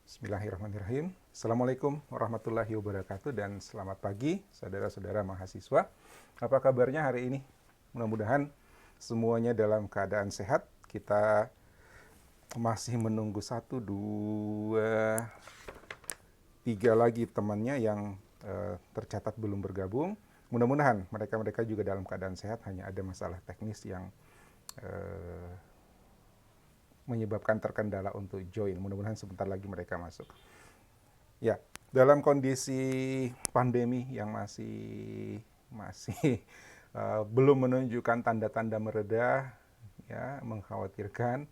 Bismillahirrahmanirrahim. Assalamualaikum warahmatullahi wabarakatuh dan selamat pagi saudara-saudara mahasiswa. Apa kabarnya hari ini? Mudah-mudahan semuanya dalam keadaan sehat. Kita masih menunggu 1, 2, 3 lagi temannya yang tercatat belum bergabung. Mudah-mudahan mereka-mereka juga dalam keadaan sehat, hanya ada masalah teknis yang menyebabkan terkendala untuk join. Mudah-mudahan sebentar lagi mereka masuk. Ya, dalam kondisi pandemi yang masih belum menunjukkan tanda-tanda mereda, ya, mengkhawatirkan.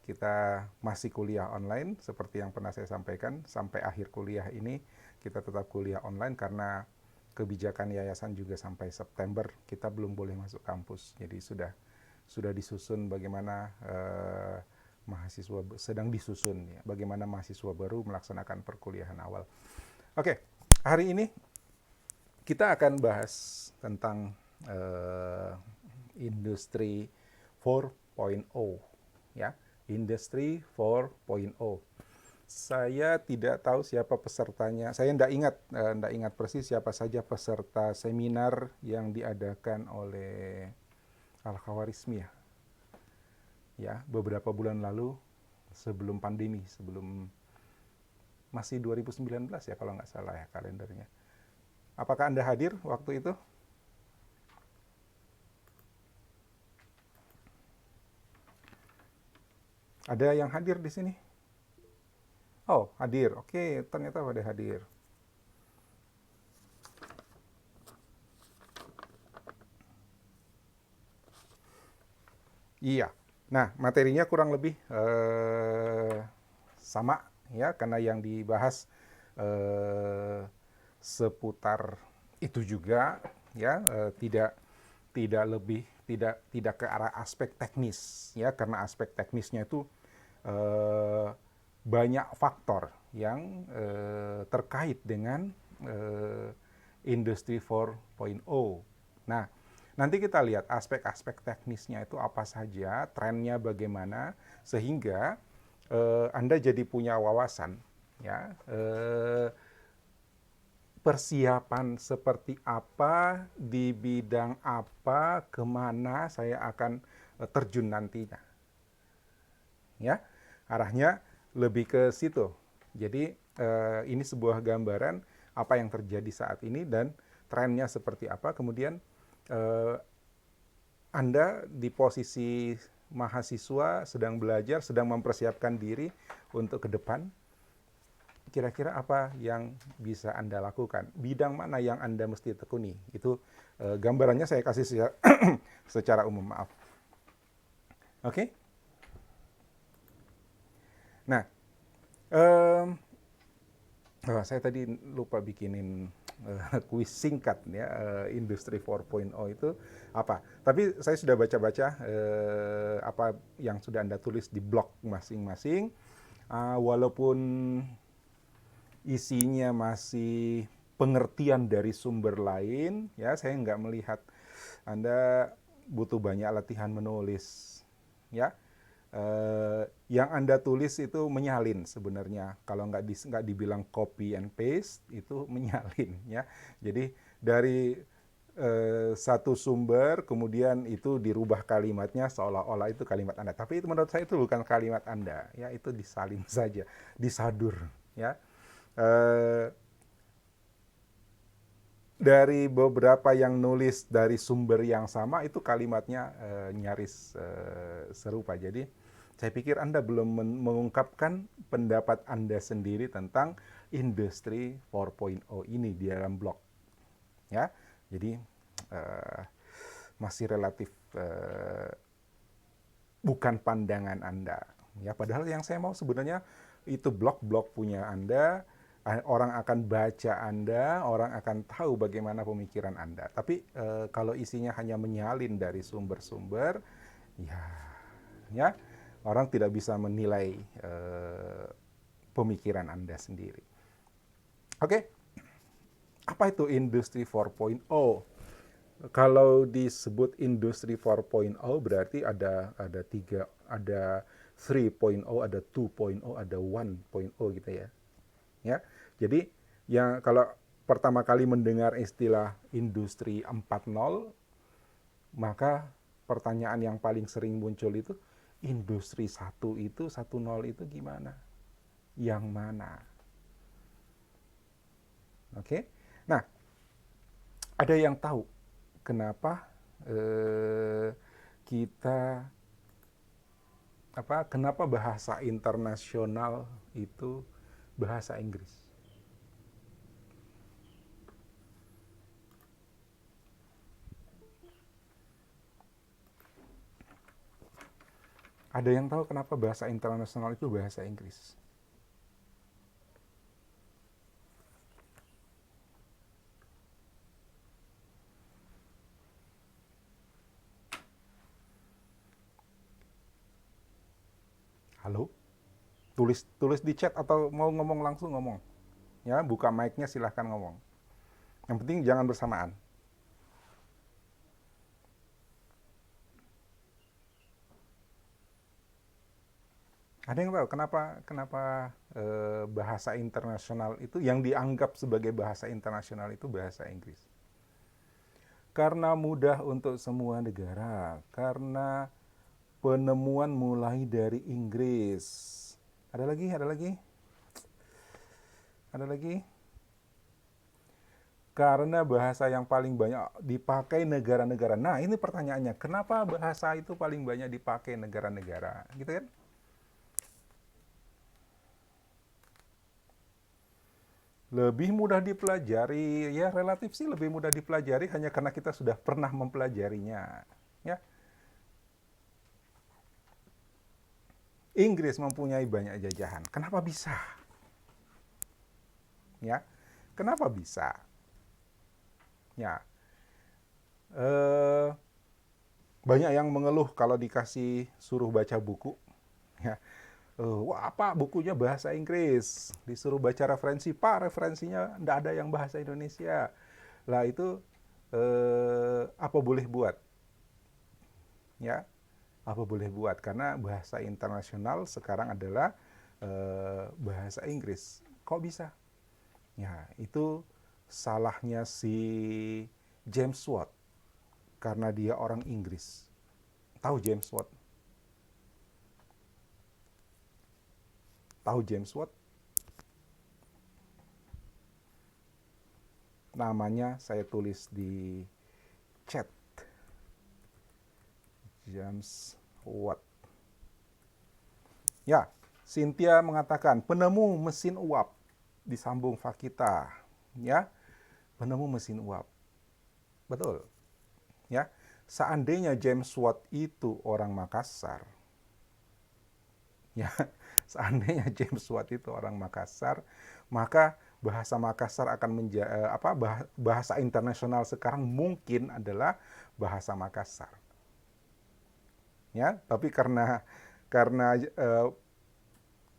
Kita masih kuliah online seperti yang pernah saya sampaikan. Sampai akhir kuliah ini kita tetap kuliah online karena kebijakan yayasan juga sampai September kita belum boleh masuk kampus. Jadi sudah disusun bagaimana mahasiswa sedang disusun, ya, bagaimana mahasiswa baru melaksanakan perkuliahan awal. Oke, hari ini kita akan bahas tentang industri 4.0, ya, industri 4.0. Saya tidak tahu siapa pesertanya. Saya tidak ingat persis siapa saja peserta seminar yang diadakan oleh Al-Khawarizmiyah, ya, beberapa bulan lalu sebelum pandemi, masih 2019 ya kalau nggak salah ya kalendernya. Apakah Anda hadir waktu itu? Ada yang hadir di sini? Oh, hadir. Oke, ternyata pada hadir. Iya. Nah, materinya kurang lebih sama, ya, karena yang dibahas seputar itu juga, ya, tidak ke arah aspek teknis, ya, karena aspek teknisnya itu banyak faktor yang terkait dengan industri 4.0. Nah, nanti kita lihat aspek-aspek teknisnya itu apa saja, trennya bagaimana, sehingga Anda jadi punya wawasan, ya, persiapan seperti apa, di bidang apa, kemana saya akan terjun nantinya. Ya, arahnya lebih ke situ. Jadi ini sebuah gambaran apa yang terjadi saat ini dan trennya seperti apa. Kemudian Anda di posisi mahasiswa sedang belajar, sedang mempersiapkan diri untuk ke depan. Kira-kira apa yang bisa Anda lakukan? Bidang mana yang Anda mesti tekuni? Itu gambarannya saya kasih secara umum, maaf. Oke? Nah, saya tadi lupa bikinin kuis singkat, ya, industri 4.0 itu apa. Tapi saya sudah baca-baca apa yang sudah Anda tulis di blog masing-masing. Walaupun isinya masih pengertian dari sumber lain, ya, saya nggak melihat Anda butuh banyak latihan menulis, ya. Yang Anda tulis itu menyalin sebenarnya. Kalau nggak dibilang copy and paste, itu menyalin, ya. Jadi dari satu sumber, kemudian itu dirubah kalimatnya seolah-olah itu kalimat Anda. Tapi itu menurut saya itu bukan kalimat Anda, ya, itu disalin saja, disadur, ya. Dari beberapa yang nulis dari sumber yang sama itu kalimatnya nyaris serupa. Jadi saya pikir Anda belum mengungkapkan pendapat Anda sendiri tentang industri 4.0 ini di dalam blog, ya. Jadi masih relatif bukan pandangan Anda, ya. Padahal yang saya mau sebenarnya itu blog-blog punya Anda. Orang akan baca Anda, orang akan tahu bagaimana pemikiran Anda. Tapi kalau isinya hanya menyalin dari sumber-sumber, ya, orang tidak bisa menilai pemikiran Anda sendiri. Oke, apa itu industri 4.0? Kalau disebut industri 4.0 berarti ada 3.0, ada 2.0, ada 1.0 gitu ya. Ya. Jadi yang kalau pertama kali mendengar istilah industri 4.0, maka pertanyaan yang paling sering muncul itu industri 1 itu 1.0 itu gimana? Yang mana? Oke. Nah, ada yang tahu kenapa kita kenapa bahasa internasional itu bahasa Inggris? Ada yang tahu kenapa bahasa internasional itu bahasa Inggris? Halo? Tulis di chat atau mau ngomong langsung ngomong. Ya, buka mic-nya silahkan ngomong. Yang penting jangan bersamaan. Ada yang tahu kenapa kenapa bahasa internasional itu yang dianggap sebagai bahasa internasional itu bahasa Inggris? Karena mudah untuk semua negara, karena penemuan mulai dari Inggris. Ada lagi? Ada lagi? Ada lagi? Karena bahasa yang paling banyak dipakai negara-negara. Nah, ini pertanyaannya, kenapa bahasa itu paling banyak dipakai negara-negara? Gitu kan? Lebih mudah dipelajari, ya relatif sih lebih mudah dipelajari hanya karena kita sudah pernah mempelajarinya. Ya, Inggris mempunyai banyak jajahan. Kenapa bisa? Ya, kenapa bisa? Ya, eh, banyak yang mengeluh kalau dikasih suruh baca buku. Ya, wah apa bukunya bahasa Inggris, disuruh baca referensi, pak referensinya ndak ada yang bahasa Indonesia. Lah itu apa boleh buat? Ya, apa boleh buat? Karena bahasa internasional sekarang adalah bahasa Inggris. Kok bisa? Ya, itu salahnya si James Watt karena dia orang Inggris. Tahu James Watt? Tahu James Watt? Namanya saya tulis di chat. James Watt. Ya, Cynthia mengatakan penemu mesin uap disambung Fakita. Ya, penemu mesin uap. Betul. Ya, seandainya James Watt itu orang Makassar, ya, seandainya James Watt itu orang Makassar, maka bahasa Makassar akan menjadi bahasa internasional sekarang mungkin adalah bahasa Makassar. Ya, tapi karena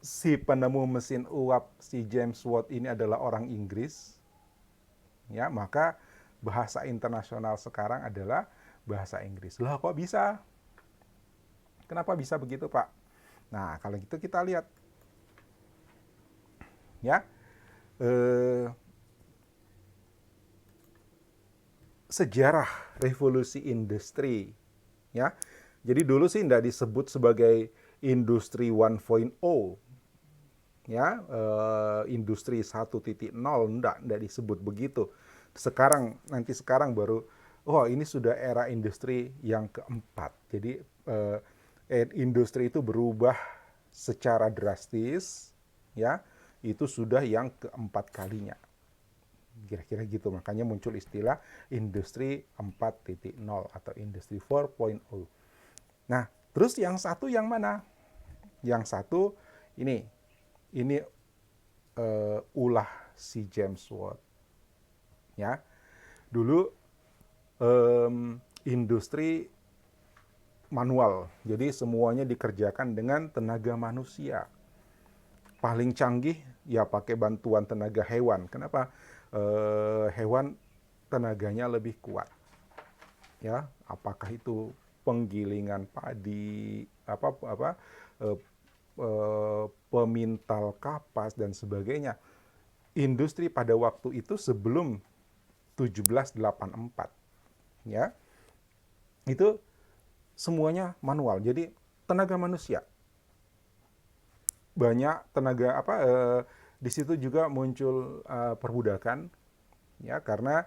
si penemu mesin uap si James Watt ini adalah orang Inggris, ya, maka bahasa internasional sekarang adalah bahasa Inggris. Lah kok bisa? Kenapa bisa begitu, Pak? Nah, kalau gitu kita lihat ya. Eh, Sejarah revolusi industri ya. Jadi dulu sih tidak disebut sebagai industri 1.0 ya, industri 1.0 enggak disebut begitu. Sekarang baru oh ini sudah era industri yang keempat. Jadi industri itu berubah secara drastis ya. Itu sudah yang keempat kalinya. Kira-kira gitu, makanya muncul istilah industri 4.0 atau industri 4.0. Nah, terus yang satu yang mana? Yang satu ini ulah si James Watt. Ya, dulu industri manual, jadi semuanya dikerjakan dengan tenaga manusia. Paling canggih ya pakai bantuan tenaga hewan. Kenapa? Hewan tenaganya lebih kuat. Ya, apakah itu penggilingan padi, apa eh, pemintal kapas dan sebagainya. Industri pada waktu itu sebelum 1784, ya, itu semuanya manual. Jadi tenaga manusia banyak, tenaga apa, di situ juga muncul perbudakan, ya, karena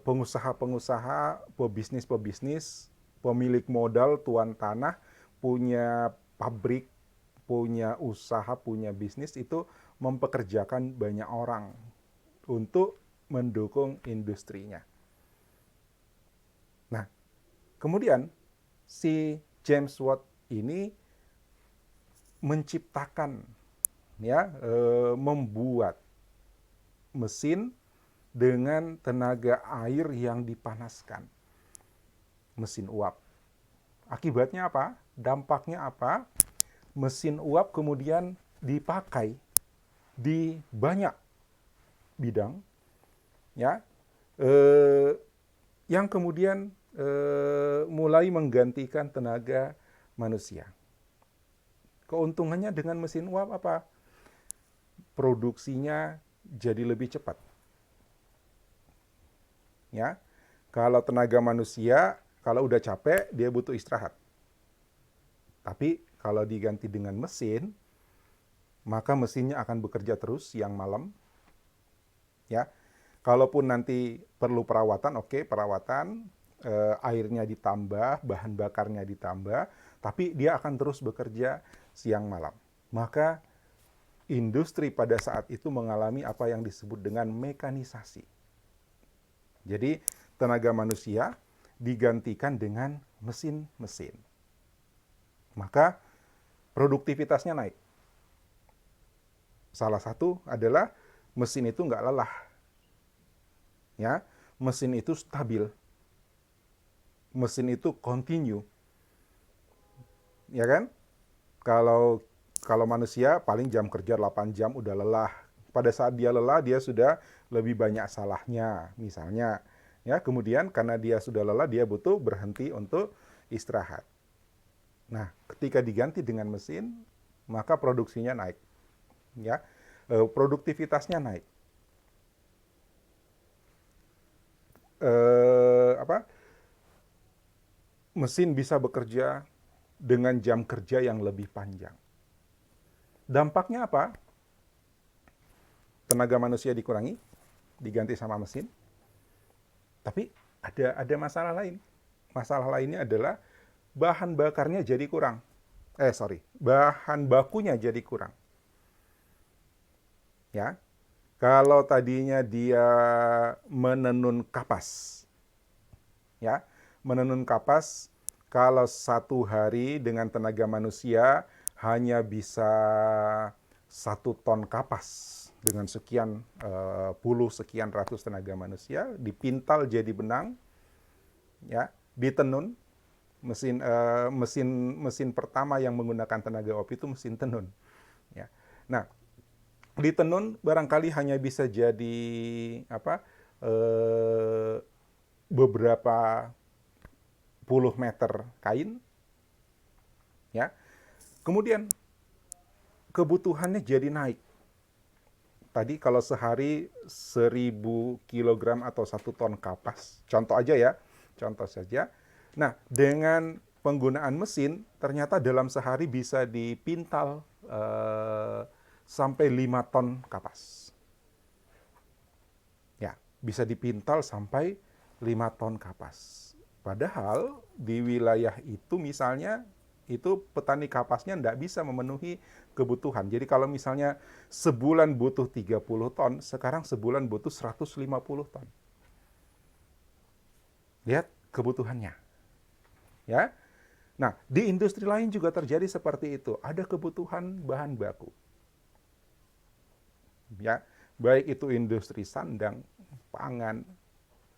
pengusaha-pengusaha, pebisnis-pebisnis, pemilik modal, tuan tanah, punya pabrik, punya usaha, punya bisnis, itu mempekerjakan banyak orang untuk mendukung industrinya. Nah, kemudian si James Watt ini menciptakan, ya, membuat mesin dengan tenaga air yang dipanaskan, mesin uap. Akibatnya apa? Dampaknya apa? Mesin uap kemudian dipakai di banyak bidang, ya, yang kemudian mulai menggantikan tenaga manusia. Keuntungannya dengan mesin uap apa? Produksinya jadi lebih cepat. Ya, kalau tenaga manusia, kalau udah capek, dia butuh istirahat. Tapi kalau diganti dengan mesin, maka mesinnya akan bekerja terus siang malam. Ya, kalaupun nanti perlu perawatan, oke, perawatan, airnya ditambah, bahan bakarnya ditambah, tapi dia akan terus bekerja siang malam. Maka industri pada saat itu mengalami apa yang disebut dengan mekanisasi. Jadi tenaga manusia digantikan dengan mesin-mesin. Maka produktivitasnya naik. Salah satu adalah mesin itu nggak lelah. Ya, mesin itu stabil. Mesin itu continue. Ya kan? Kalau kalau manusia paling jam kerja 8 jam udah lelah. Pada saat dia lelah, dia sudah lebih banyak salahnya, misalnya. Ya, kemudian karena dia sudah lelah, dia butuh berhenti untuk istirahat. Nah, ketika diganti dengan mesin, maka produksinya naik. Ya, produktivitasnya naik. Apa? Mesin bisa bekerja dengan jam kerja yang lebih panjang. Dampaknya apa? Tenaga manusia dikurangi, diganti sama mesin. Tapi ada masalah lain. Masalah lainnya adalah bahan bakarnya jadi kurang. Bahan bakunya jadi kurang. Ya, kalau tadinya dia menenun kapas, ya, menenun kapas, kalau 1 hari dengan tenaga manusia hanya bisa 1 ton kapas dengan sekian puluh, sekian ratus tenaga manusia, dipintal jadi benang, ya, ditenun. Mesin pertama yang menggunakan tenaga uap itu mesin tenun. Ya. Nah, ditenun barangkali hanya bisa jadi apa? Beberapa puluh meter kain, ya. Kemudian kebutuhannya jadi naik. Tadi kalau sehari 1.000 kilogram atau 1 ton kapas, contoh aja ya, contoh saja. Nah, dengan penggunaan mesin, ternyata dalam sehari bisa dipintal sampai 5 ton kapas. Ya, bisa dipintal sampai 5 ton kapas. Padahal di wilayah itu misalnya, itu petani kapasnya tidak bisa memenuhi kebutuhan. Jadi kalau misalnya sebulan butuh 30 ton, sekarang sebulan butuh 150 ton. Lihat kebutuhannya. Ya. Nah, di industri lain juga terjadi seperti itu. Ada kebutuhan bahan baku. Ya, baik itu industri sandang, pangan,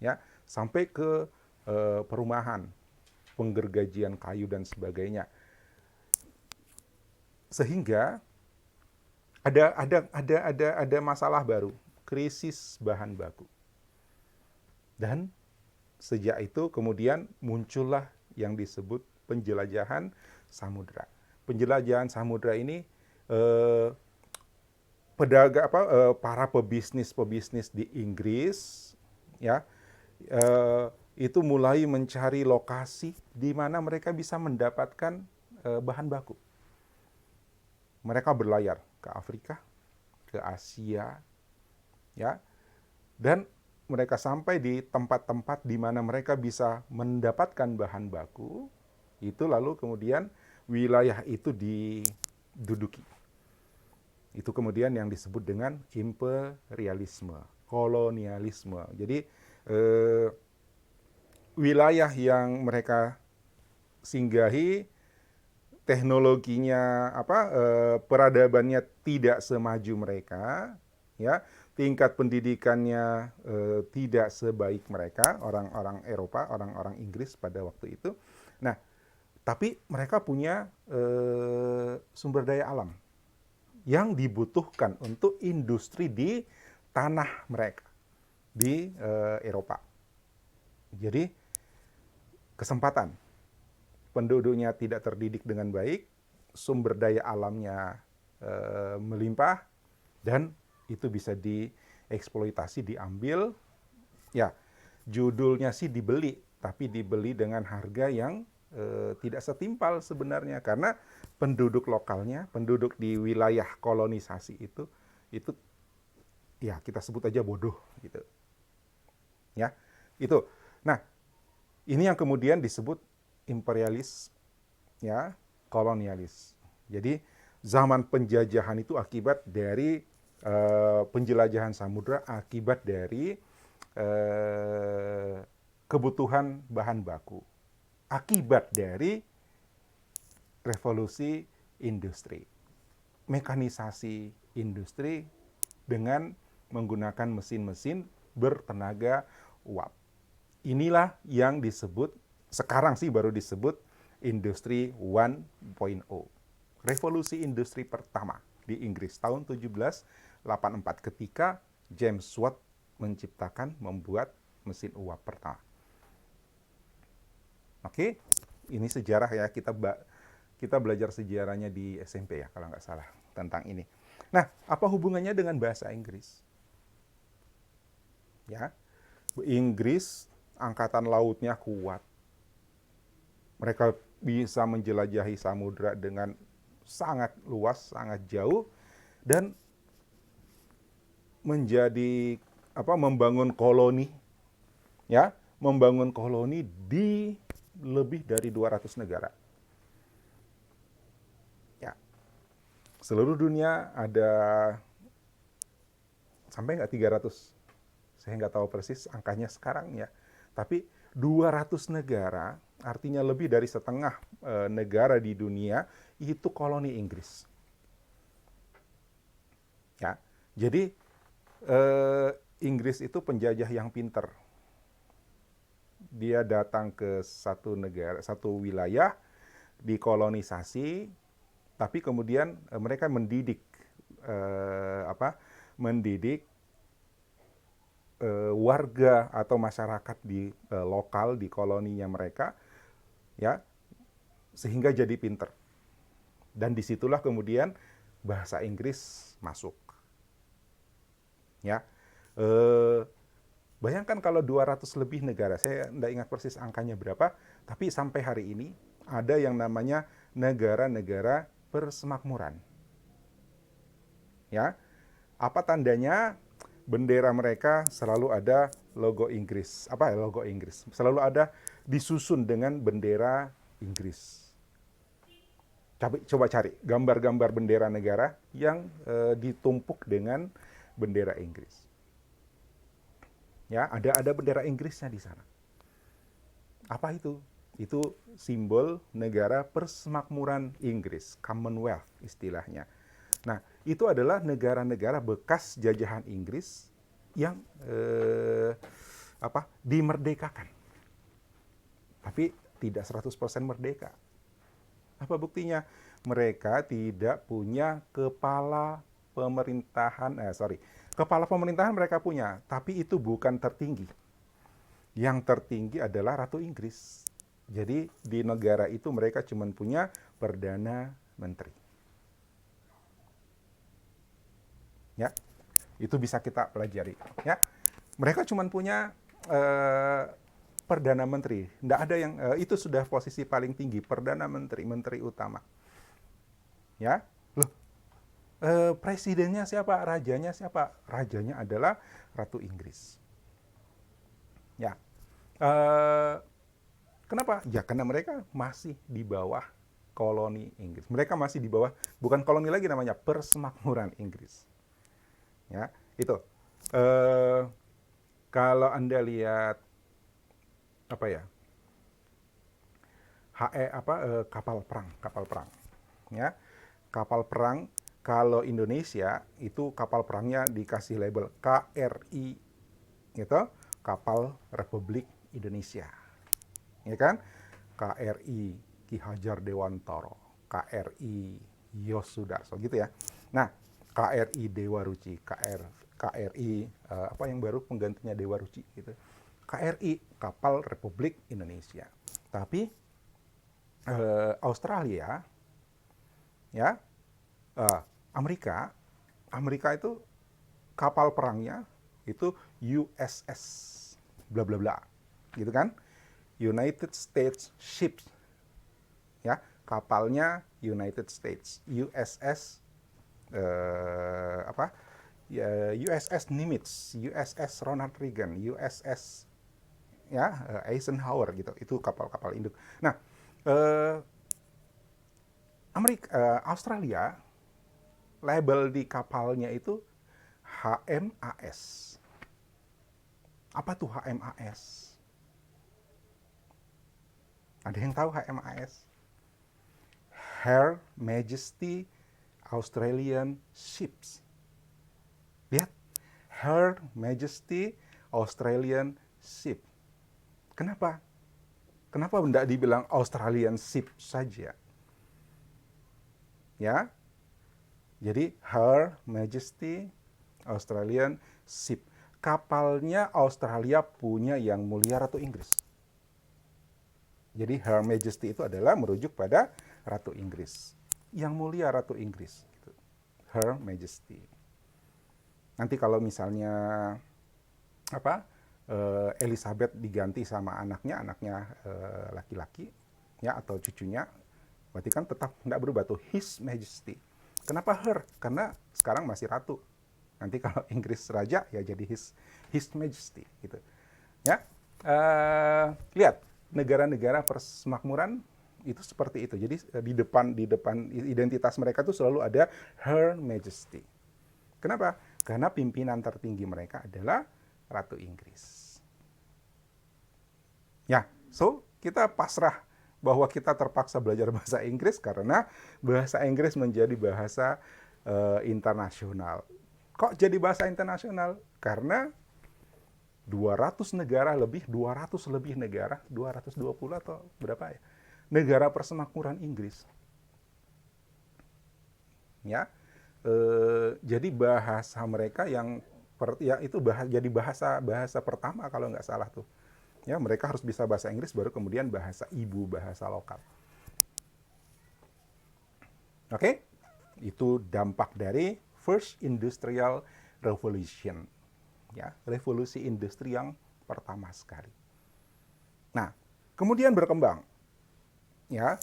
ya, sampai ke perumahan, penggergajian kayu dan sebagainya. Sehingga ada masalah baru, krisis bahan baku. Dan sejak itu kemudian muncullah yang disebut penjelajahan samudera. penjelajahan samudra ini para pebisnis di Inggris, ya, itu mulai mencari lokasi di mana mereka bisa mendapatkan bahan baku. Mereka berlayar ke Afrika, ke Asia, ya, dan mereka sampai di tempat-tempat di mana mereka bisa mendapatkan bahan baku. Itu lalu kemudian wilayah itu diduduki. Itu kemudian yang disebut dengan imperialisme, kolonialisme. Jadi wilayah yang mereka singgahi, teknologinya peradabannya tidak semaju mereka, ya, tingkat pendidikannya tidak sebaik mereka, orang-orang Eropa, orang-orang Inggris pada waktu itu. Nah, tapi mereka punya sumber daya alam yang dibutuhkan untuk industri di tanah mereka di Eropa. Jadi kesempatan, penduduknya tidak terdidik dengan baik, sumber daya alamnya melimpah, dan itu bisa dieksploitasi, diambil. Ya, judulnya sih dibeli, tapi dibeli dengan harga yang tidak setimpal sebenarnya, karena penduduk lokalnya, penduduk di wilayah kolonisasi itu ya kita sebut aja bodoh gitu. Ya, itu. Nah, ini yang kemudian disebut imperialis, ya, kolonialis. Jadi zaman penjajahan itu akibat dari penjelajahan samudra, akibat dari kebutuhan bahan baku, akibat dari revolusi industri, mekanisasi industri dengan menggunakan mesin-mesin bertenaga uap. Inilah yang disebut, sekarang sih baru disebut Industri 1.0. Revolusi industri pertama di Inggris tahun 1784 ketika James Watt membuat mesin uap pertama. Oke, ini sejarah ya, kita belajar sejarahnya di SMP ya kalau nggak salah tentang ini. Nah, apa hubungannya dengan bahasa Inggris? Ya, Inggris angkatan lautnya kuat. Mereka bisa menjelajahi samudra dengan sangat luas, sangat jauh, dan membangun koloni, ya, membangun koloni di lebih dari 200 negara. Ya, seluruh dunia ada sampai nggak 300? Saya nggak tahu persis angkanya sekarang ya. Tapi 200 negara, artinya lebih dari setengah negara di dunia itu koloni Inggris. Ya, jadi Inggris itu penjajah yang pinter. Dia datang ke satu negara, satu wilayah, dikolonisasi, tapi kemudian mereka mendidik warga atau masyarakat di lokal di koloninya mereka, ya, sehingga jadi pinter. Dan disitulah kemudian bahasa Inggris masuk. Ya, bayangkan kalau 200 lebih negara, saya tidak ingat persis angkanya berapa, tapi sampai hari ini ada yang namanya negara-negara persemakmuran. Ya, apa tandanya? Bendera mereka selalu ada logo Inggris. Apa ya logo Inggris? Selalu ada disusun dengan bendera Inggris. Coba cari gambar-gambar bendera negara yang ditumpuk dengan bendera Inggris. Ya, ada bendera Inggrisnya di sana. Apa itu? Itu simbol negara persemakmuran Inggris, Commonwealth istilahnya. Nah, itu adalah negara-negara bekas jajahan Inggris yang dimerdekakan. Tapi tidak 100% merdeka. Apa buktinya? Mereka tidak punya kepala pemerintahan, kepala pemerintahan mereka punya, tapi itu bukan tertinggi. Yang tertinggi adalah Ratu Inggris. Jadi di negara itu mereka cuma punya Perdana menteri. Ya, itu bisa kita pelajari. Ya, mereka cuma punya perdana menteri. Nggak ada yang itu sudah posisi paling tinggi, perdana menteri, menteri utama. Ya, loh, presidennya siapa? Rajanya siapa? Rajanya adalah Ratu Inggris. Ya, kenapa? Ya karena mereka masih di bawah koloni Inggris. Mereka masih di bawah, bukan koloni lagi namanya, persemakmuran Inggris. Ya, itu. Kalau Anda lihat apa ya? Kapal perang. Ya. Kapal perang kalau Indonesia itu kapal perangnya dikasih label KRI gitu, Kapal Republik Indonesia. Ya kan? KRI Ki Hajar Dewantara, KRI Yosudarso gitu ya. Nah, KRI Dewa Ruci, KRI apa yang baru penggantinya Dewa Ruci gitu. KRI Kapal Republik Indonesia. Tapi Australia ya, Amerika itu kapal perangnya itu USS bla bla bla gitu kan, United States Ships ya, kapalnya United States, USS apa ya, USS Nimitz, USS Ronald Reagan, USS ya Eisenhower gitu, itu kapal-kapal induk. Nah, Australia label di kapalnya itu HMAS. Apa tuh HMAS? Ada yang tahu HMAS? Her Majesty Australian Ships. Lihat, Her Majesty Australian Ship. Kenapa? Kenapa tidak dibilang Australian Ship saja? Ya, jadi Her Majesty Australian Ship. Kapalnya Australia punya yang mulia Ratu Inggris. Jadi Her Majesty itu adalah merujuk pada Ratu Inggris. Yang mulia Ratu Inggris. Gitu. Her Majesty. Nanti kalau misalnya apa Elizabeth diganti sama anaknya laki-laki ya atau cucunya, berarti kan tetap nggak berubah tuh His Majesty. Kenapa her? Karena sekarang masih ratu. Nanti kalau Inggris raja ya jadi His Majesty gitu. Ya, lihat negara-negara persemakmuran itu seperti itu. Jadi di depan identitas mereka tuh selalu ada Her Majesty. Kenapa? Karena pimpinan tertinggi mereka adalah Ratu Inggris. Ya, so kita pasrah bahwa kita terpaksa belajar bahasa Inggris karena bahasa Inggris menjadi bahasa internasional. Kok jadi bahasa internasional? Karena 200 negara lebih, 200 lebih negara, 220 atau berapa ya? Negara persemakmuran Inggris. Ya, jadi bahasa mereka yang ya itu jadi bahasa pertama kalau nggak salah tuh. Ya, mereka harus bisa bahasa Inggris baru kemudian bahasa ibu, bahasa lokal. Oke? Itu dampak dari First Industrial Revolution. Ya, revolusi industri yang pertama sekali. Nah, kemudian berkembang. Ya,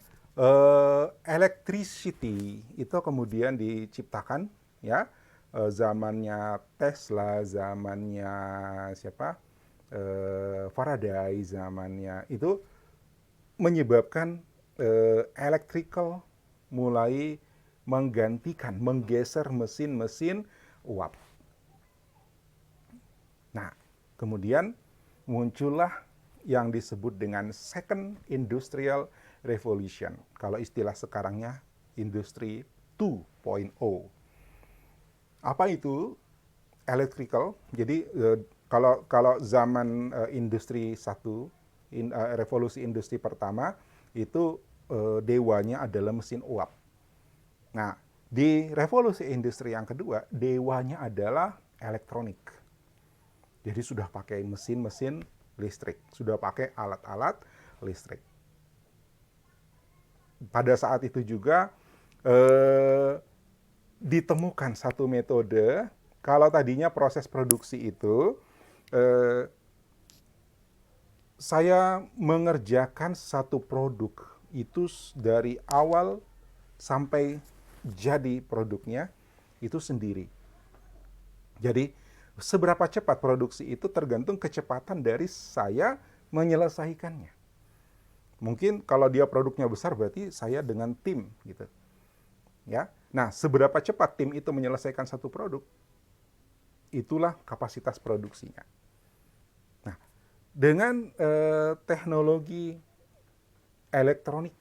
electricity itu kemudian diciptakan ya, zamannya Tesla, zamannya siapa? Faraday, zamannya itu menyebabkan electrical mulai menggeser mesin-mesin uap. Nah, kemudian muncullah yang disebut dengan Second Industrial Revolution. Kalau istilah sekarangnya Industri 2.0. Apa itu? Electrical. Jadi kalau zaman industri 1, revolusi industri pertama, itu dewanya adalah mesin uap. Nah, di revolusi industri yang kedua, dewanya adalah elektronik. Jadi sudah pakai mesin-mesin listrik, sudah pakai alat-alat listrik. Pada saat itu juga eh, ditemukan satu metode. Kalau tadinya proses produksi itu eh, saya mengerjakan satu produk itu dari awal sampai jadi produknya itu sendiri. Jadi seberapa cepat produksi itu tergantung kecepatan dari saya menyelesaikannya. Mungkin kalau dia produknya besar berarti saya dengan tim gitu. Ya. Nah, seberapa cepat tim itu menyelesaikan satu produk, itulah kapasitas produksinya. Nah, dengan teknologi elektronik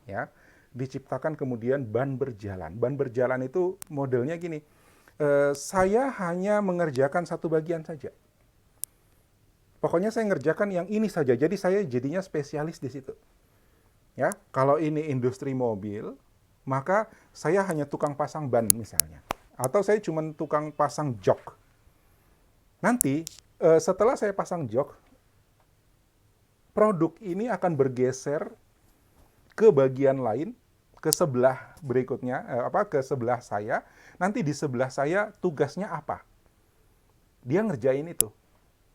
ya, diciptakan kemudian ban berjalan. Ban berjalan itu modelnya gini. Saya hanya mengerjakan satu bagian saja. Pokoknya saya ngerjakan yang ini saja. Jadi saya jadinya spesialis di situ. Ya, kalau ini industri mobil, maka saya hanya tukang pasang ban misalnya. Atau saya cuma tukang pasang jok. Nanti setelah saya pasang jok, produk ini akan bergeser ke bagian lain, ke sebelah berikutnya, ke sebelah saya. Nanti di sebelah saya tugasnya apa? Dia ngerjain itu.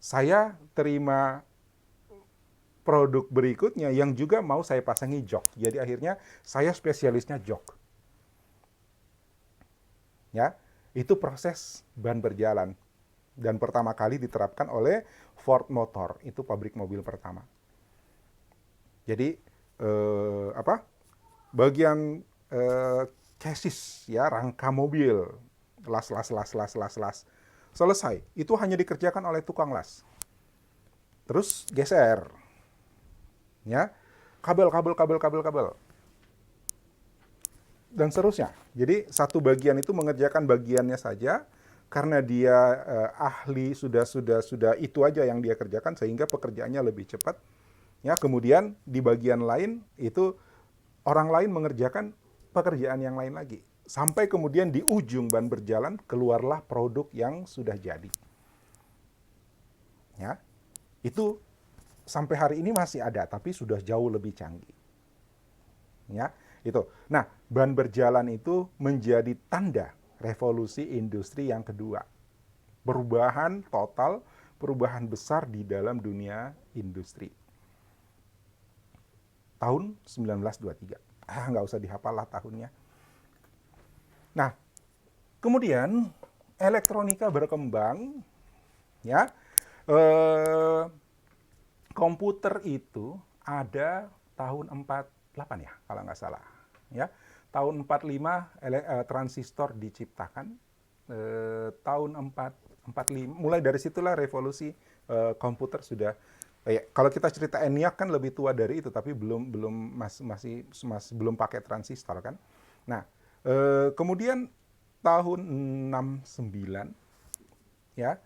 Saya terima produk berikutnya yang juga mau saya pasangi jok. Jadi akhirnya saya spesialisnya jok. Ya, itu proses ban berjalan dan pertama kali diterapkan oleh Ford Motor, itu pabrik mobil pertama. Jadi bagian chassis ya, rangka mobil, las selesai. Itu hanya dikerjakan oleh tukang las. Terus geser, ya, kabel dan seterusnya. Jadi satu bagian itu mengerjakan bagiannya saja karena dia ahli sudah itu aja yang dia kerjakan sehingga pekerjaannya lebih cepat. Ya, kemudian di bagian lain itu orang lain mengerjakan pekerjaan yang lain lagi. Sampai kemudian di ujung ban berjalan keluarlah produk yang sudah jadi. Ya. Itu sampai hari ini masih ada tapi sudah jauh lebih canggih. Ya, itu. Nah, ban berjalan itu menjadi tanda revolusi industri yang kedua. Perubahan total, perubahan besar di dalam dunia industri. Tahun 1923. Nggak usah dihafal lah tahunnya. Nah, kemudian elektronika berkembang, ya. Komputer itu ada tahun 48 ya, kalau nggak salah. Ya, tahun 45 transistor diciptakan. Tahun 45, mulai dari situlah revolusi komputer sudah. Kalau kita cerita ENIAC kan lebih tua dari itu, tapi masih belum pakai transistor kan. Nah, kemudian tahun 69 ya,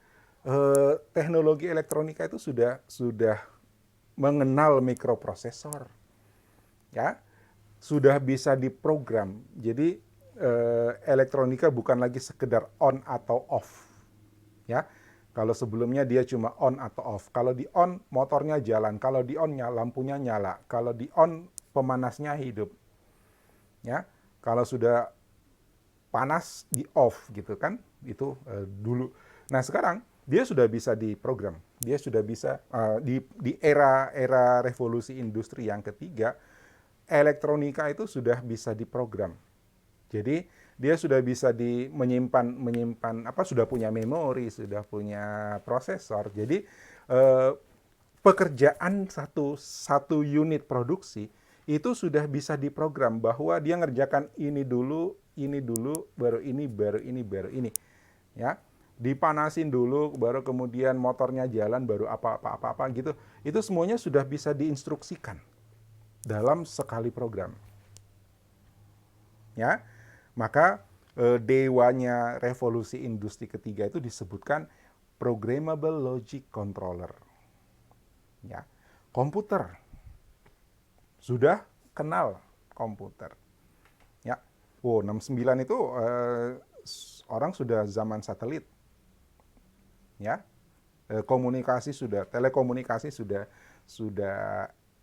teknologi elektronika itu sudah mengenal mikroprosesor, ya, sudah bisa diprogram. Jadi elektronika bukan lagi sekedar on atau off, ya. Kalau sebelumnya dia cuma on atau off. Kalau di on motornya jalan, kalau di on lampunya nyala, kalau di on pemanasnya hidup, ya. Kalau sudah panas di off gitu kan, itu dulu. Nah sekarang dia sudah bisa diprogram, dia sudah bisa di era revolusi industri yang ketiga, elektronika itu sudah bisa diprogram. Jadi dia sudah bisa menyimpan sudah punya memori, sudah punya prosesor. Jadi pekerjaan satu unit produksi itu sudah bisa diprogram bahwa dia ngerjakan ini dulu, baru ini, baru ini, baru ini. Ya, dipanasin dulu, baru kemudian motornya jalan, baru apa gitu. Itu semuanya sudah bisa diinstruksikan dalam sekali program. Ya, maka dewanya revolusi industri ketiga itu disebutkan programmable logic controller. Ya, komputer sudah kenal komputer. Ya, 69 itu orang sudah zaman satelit. Ya, telekomunikasi sudah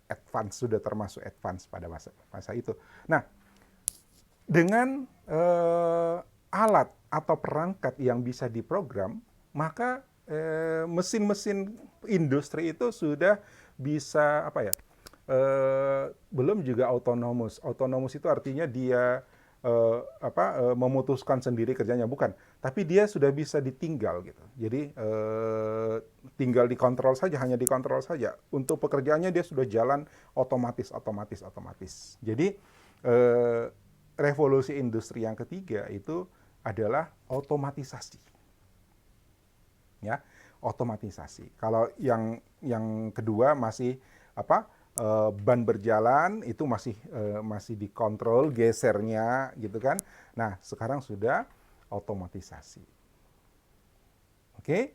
advance, sudah termasuk advance pada masa itu. Nah, Dengan alat atau perangkat yang bisa diprogram, maka mesin-mesin industri itu sudah bisa apa ya? Belum juga autonomous. Autonomous itu artinya dia memutuskan sendiri kerjanya, bukan. Tapi dia sudah bisa ditinggal gitu. Jadi tinggal dikontrol saja, hanya dikontrol saja. Untuk pekerjaannya dia sudah jalan otomatis, otomatis, otomatis. Jadi eh, revolusi industri yang ketiga itu adalah otomatisasi, ya, otomatisasi. Kalau yang kedua masih apa, ban berjalan itu masih dikontrol gesernya gitu kan. Nah sekarang sudah otomatisasi. Oke,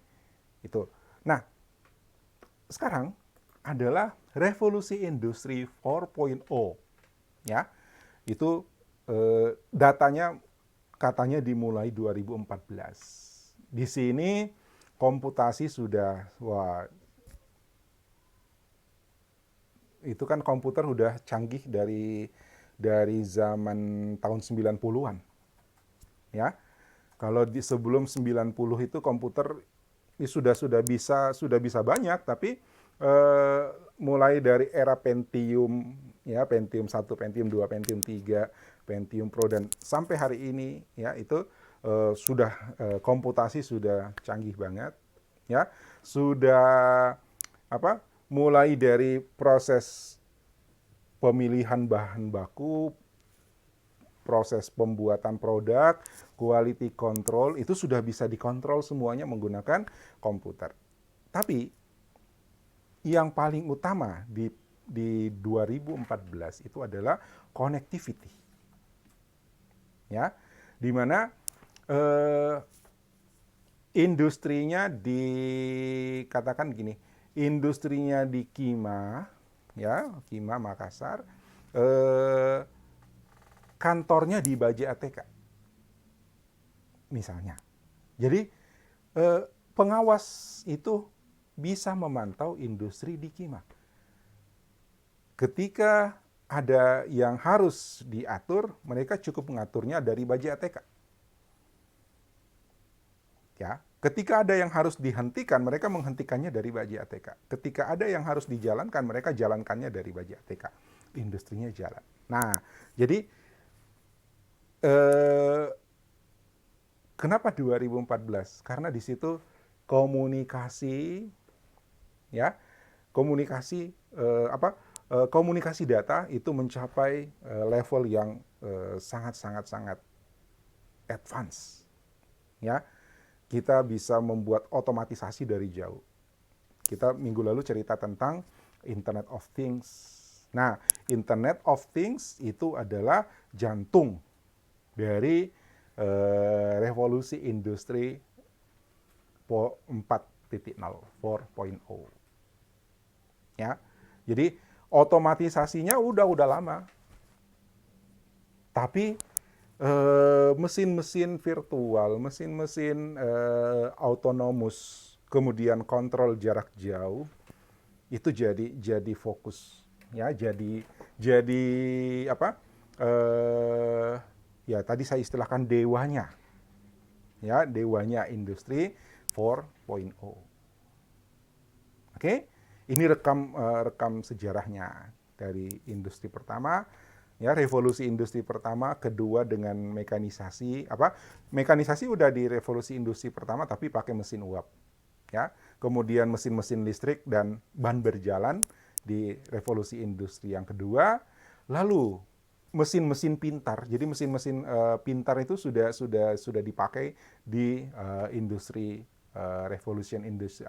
itu. Nah sekarang adalah revolusi industri 4.0, ya. Itu datanya katanya dimulai 2014. Di sini komputasi sudah, wah, itu kan komputer udah canggih dari zaman tahun 90-an, ya. Kalau sebelum 90 itu komputer sudah bisa banyak, tapi eh, mulai dari era Pentium, ya, Pentium 1, Pentium 2, Pentium 3, Pentium Pro dan sampai hari ini, ya, itu komputasi sudah canggih banget, ya. Sudah apa? Mulai dari proses pemilihan bahan baku, proses pembuatan produk, quality control, itu sudah bisa dikontrol semuanya menggunakan komputer. Tapi yang paling utama di 2014 itu adalah connectivity. Ya, di mana eh, industrinya dikatakan gini, industrinya di Kima, ya, Kima Makassar, eh, kantornya di Baja ATK misalnya. Jadi pengawas itu bisa memantau industri di Kima. Ketika ada yang harus diatur, mereka cukup mengaturnya dari Baja ATK. Ya, ketika ada yang harus dihentikan, mereka menghentikannya dari Baja ATK. Ketika ada yang harus dijalankan, mereka jalankannya dari Baja ATK. Industrinya jalan. Nah, jadi eh, kenapa 2014? Karena di situ komunikasi, ya, komunikasi komunikasi data itu mencapai level yang sangat sangat sangat advance, ya. Kita bisa membuat otomatisasi dari jauh. Kita minggu lalu cerita tentang Internet of Things. Nah, Internet of Things itu adalah jantung dari revolusi industri 4.0, 4.0. Ya. Jadi otomatisasinya udah lama. Tapi mesin-mesin virtual, mesin-mesin autonomous, kemudian kontrol jarak jauh itu jadi fokus, ya, jadi apa? Eh, ya tadi saya istilahkan dewanya, ya, dewanya industri 4.0. Oke, ini rekam sejarahnya dari industri pertama, ya, revolusi industri pertama, kedua dengan mekanisasi, mekanisasi udah di revolusi industri pertama tapi pakai mesin uap, ya, kemudian mesin-mesin listrik dan ban berjalan di revolusi industri yang kedua, lalu mesin-mesin pintar. Jadi mesin-mesin pintar itu sudah dipakai di industri revolution industri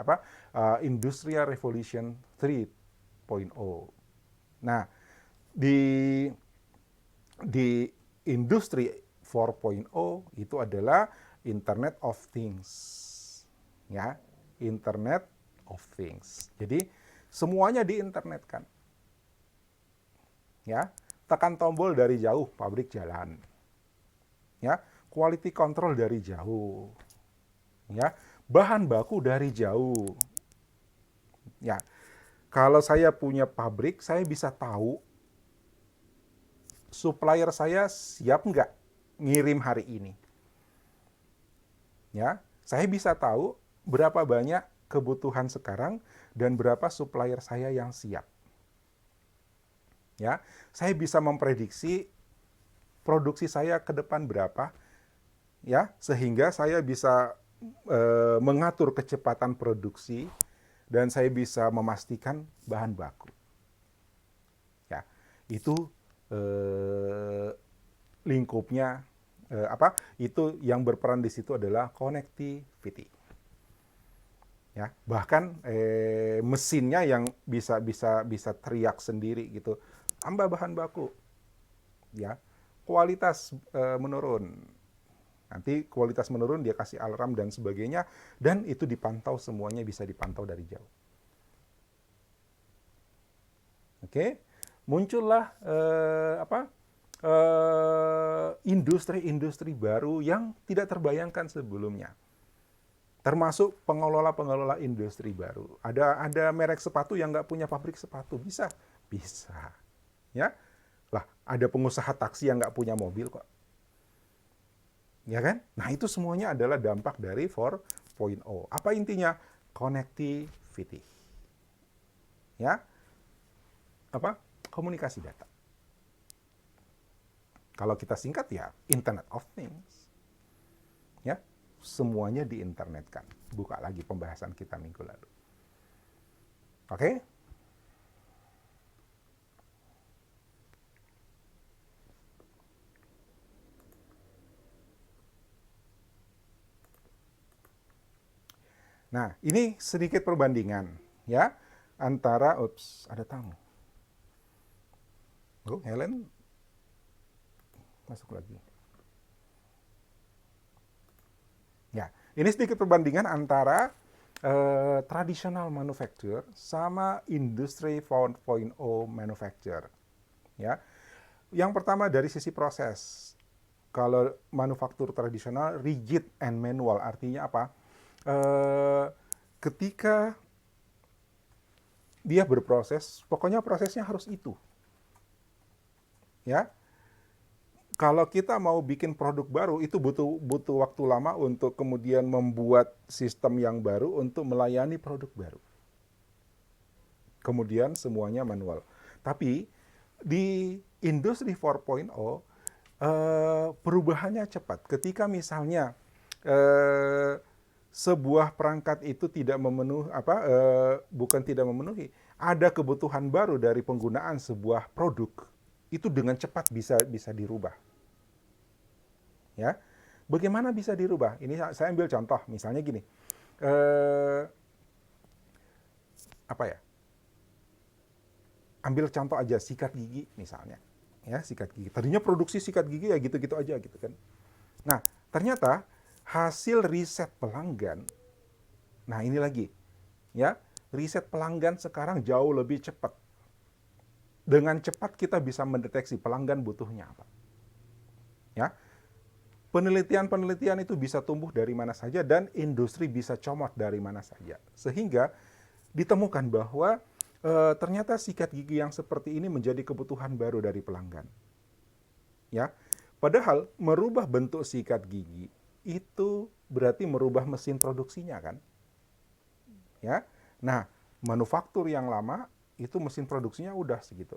industrial revolution 3.0. Nah, di di industri 4.0 itu adalah Internet of Things, ya, Internet of Things. Jadi semuanya diinternetkan, ya. Tekan tombol dari jauh, pabrik jalan, ya. Quality control dari jauh, ya. Bahan baku dari jauh, ya. Kalau saya punya pabrik, saya bisa tahu supplier saya siap nggak ngirim hari ini. Ya, saya bisa tahu berapa banyak kebutuhan sekarang dan berapa supplier saya yang siap. Ya, saya bisa memprediksi produksi saya ke depan berapa, ya, sehingga saya bisa mengatur kecepatan produksi dan saya bisa memastikan bahan baku. Ya, itu eh, lingkupnya Itu yang berperan di situ adalah connectivity. Ya, bahkan mesinnya yang bisa teriak sendiri gitu. Tambah bahan baku. Ya. Kualitas menurun. Nanti kualitas menurun, dia kasih alarm dan sebagainya, dan itu dipantau, semuanya bisa dipantau dari jauh. Oke, muncullah industri-industri baru yang tidak terbayangkan sebelumnya. Termasuk pengelola-pengelola industri baru. Ada merek sepatu yang nggak punya pabrik sepatu, bisa, bisa, ya. Lah, ada pengusaha taksi yang nggak punya mobil kok, ya kan? Nah, itu semuanya adalah dampak dari 4.0. Apa intinya? Connectivity, ya, komunikasi data. Kalau kita singkat ya Internet of Things. Ya, semuanya diinternetkan. Buka lagi pembahasan kita minggu lalu. Oke? Nah, ini sedikit perbandingan ya antara ada tamu. Oh, Helen masuk lagi. Ya, ini sedikit perbandingan antara traditional manufacture sama industry 4.0 manufacture. Ya, yang pertama dari sisi proses. Kalau manufaktur tradisional rigid and manual, artinya apa? Ketika dia berproses, pokoknya prosesnya harus itu. Ya, kalau kita mau bikin produk baru, itu butuh waktu lama untuk kemudian membuat sistem yang baru untuk melayani produk baru. Kemudian semuanya manual. Tapi di industri 4.0 perubahannya cepat. Ketika misalnya sebuah perangkat itu bukan tidak memenuhi, ada kebutuhan baru dari penggunaan sebuah produk, itu dengan cepat bisa dirubah. Ya, bagaimana bisa dirubah? Ini saya ambil contoh, misalnya gini, ambil contoh aja sikat gigi misalnya, ya, sikat gigi. Tadinya produksi sikat gigi ya gitu-gitu aja gitu kan. Nah, ternyata hasil riset pelanggan, nah ini lagi, ya, riset pelanggan sekarang jauh lebih cepat. Dengan cepat kita bisa mendeteksi pelanggan butuhnya apa. Ya, penelitian-penelitian itu bisa tumbuh dari mana saja dan industri bisa comot dari mana saja. Sehingga ditemukan bahwa ternyata sikat gigi yang seperti ini menjadi kebutuhan baru dari pelanggan. Ya, padahal merubah bentuk sikat gigi itu berarti merubah mesin produksinya kan. Ya, nah manufaktur yang lama itu mesin produksinya udah segitu.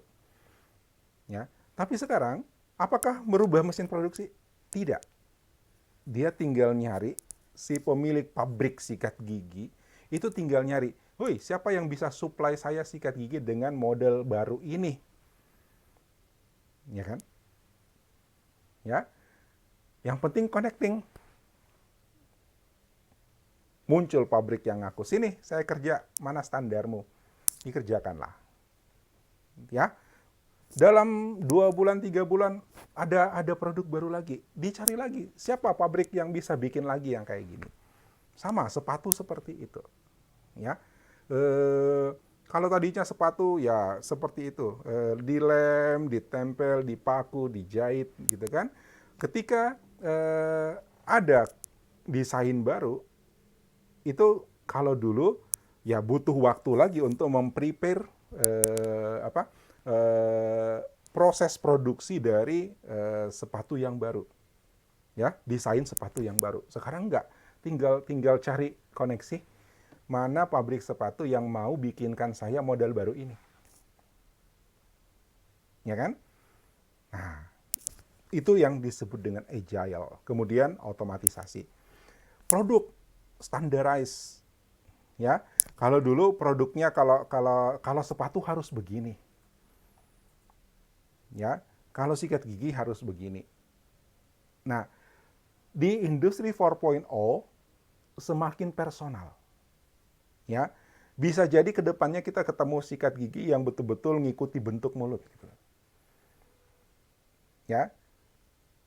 Ya, tapi sekarang apakah merubah mesin produksi? Tidak. Dia tinggal nyari, si pemilik pabrik sikat gigi itu tinggal nyari, woi, siapa yang bisa supply saya sikat gigi dengan model baru ini? Ya kan? Ya. Yang penting connecting. Muncul pabrik yang ngaku, sini saya kerja, mana standarmu? Dikerjakanlah. Ya. Dalam 2 bulan, 3 bulan ada produk baru lagi. Dicari lagi, siapa pabrik yang bisa bikin lagi yang kayak gini. Sama, sepatu seperti itu. Ya. Kalau tadinya sepatu ya seperti itu, dilem, ditempel, dipaku, dijahit gitu kan. Ketika ada desain baru, itu kalau dulu ya butuh waktu lagi untuk memprepare proses produksi dari sepatu yang baru. ya, desain sepatu yang baru. Sekarang enggak, tinggal cari koneksi mana pabrik sepatu yang mau bikinkan saya model baru ini, ya kan? Nah, itu yang disebut dengan agile. Kemudian otomatisasi. Produk standarize, ya. Kalau dulu produknya kalau sepatu harus begini, ya. Kalau sikat gigi harus begini. Nah, di industri 4.0 semakin personal, ya. Bisa jadi ke depannya kita ketemu sikat gigi yang betul-betul ngikuti bentuk mulut gitu. Ya.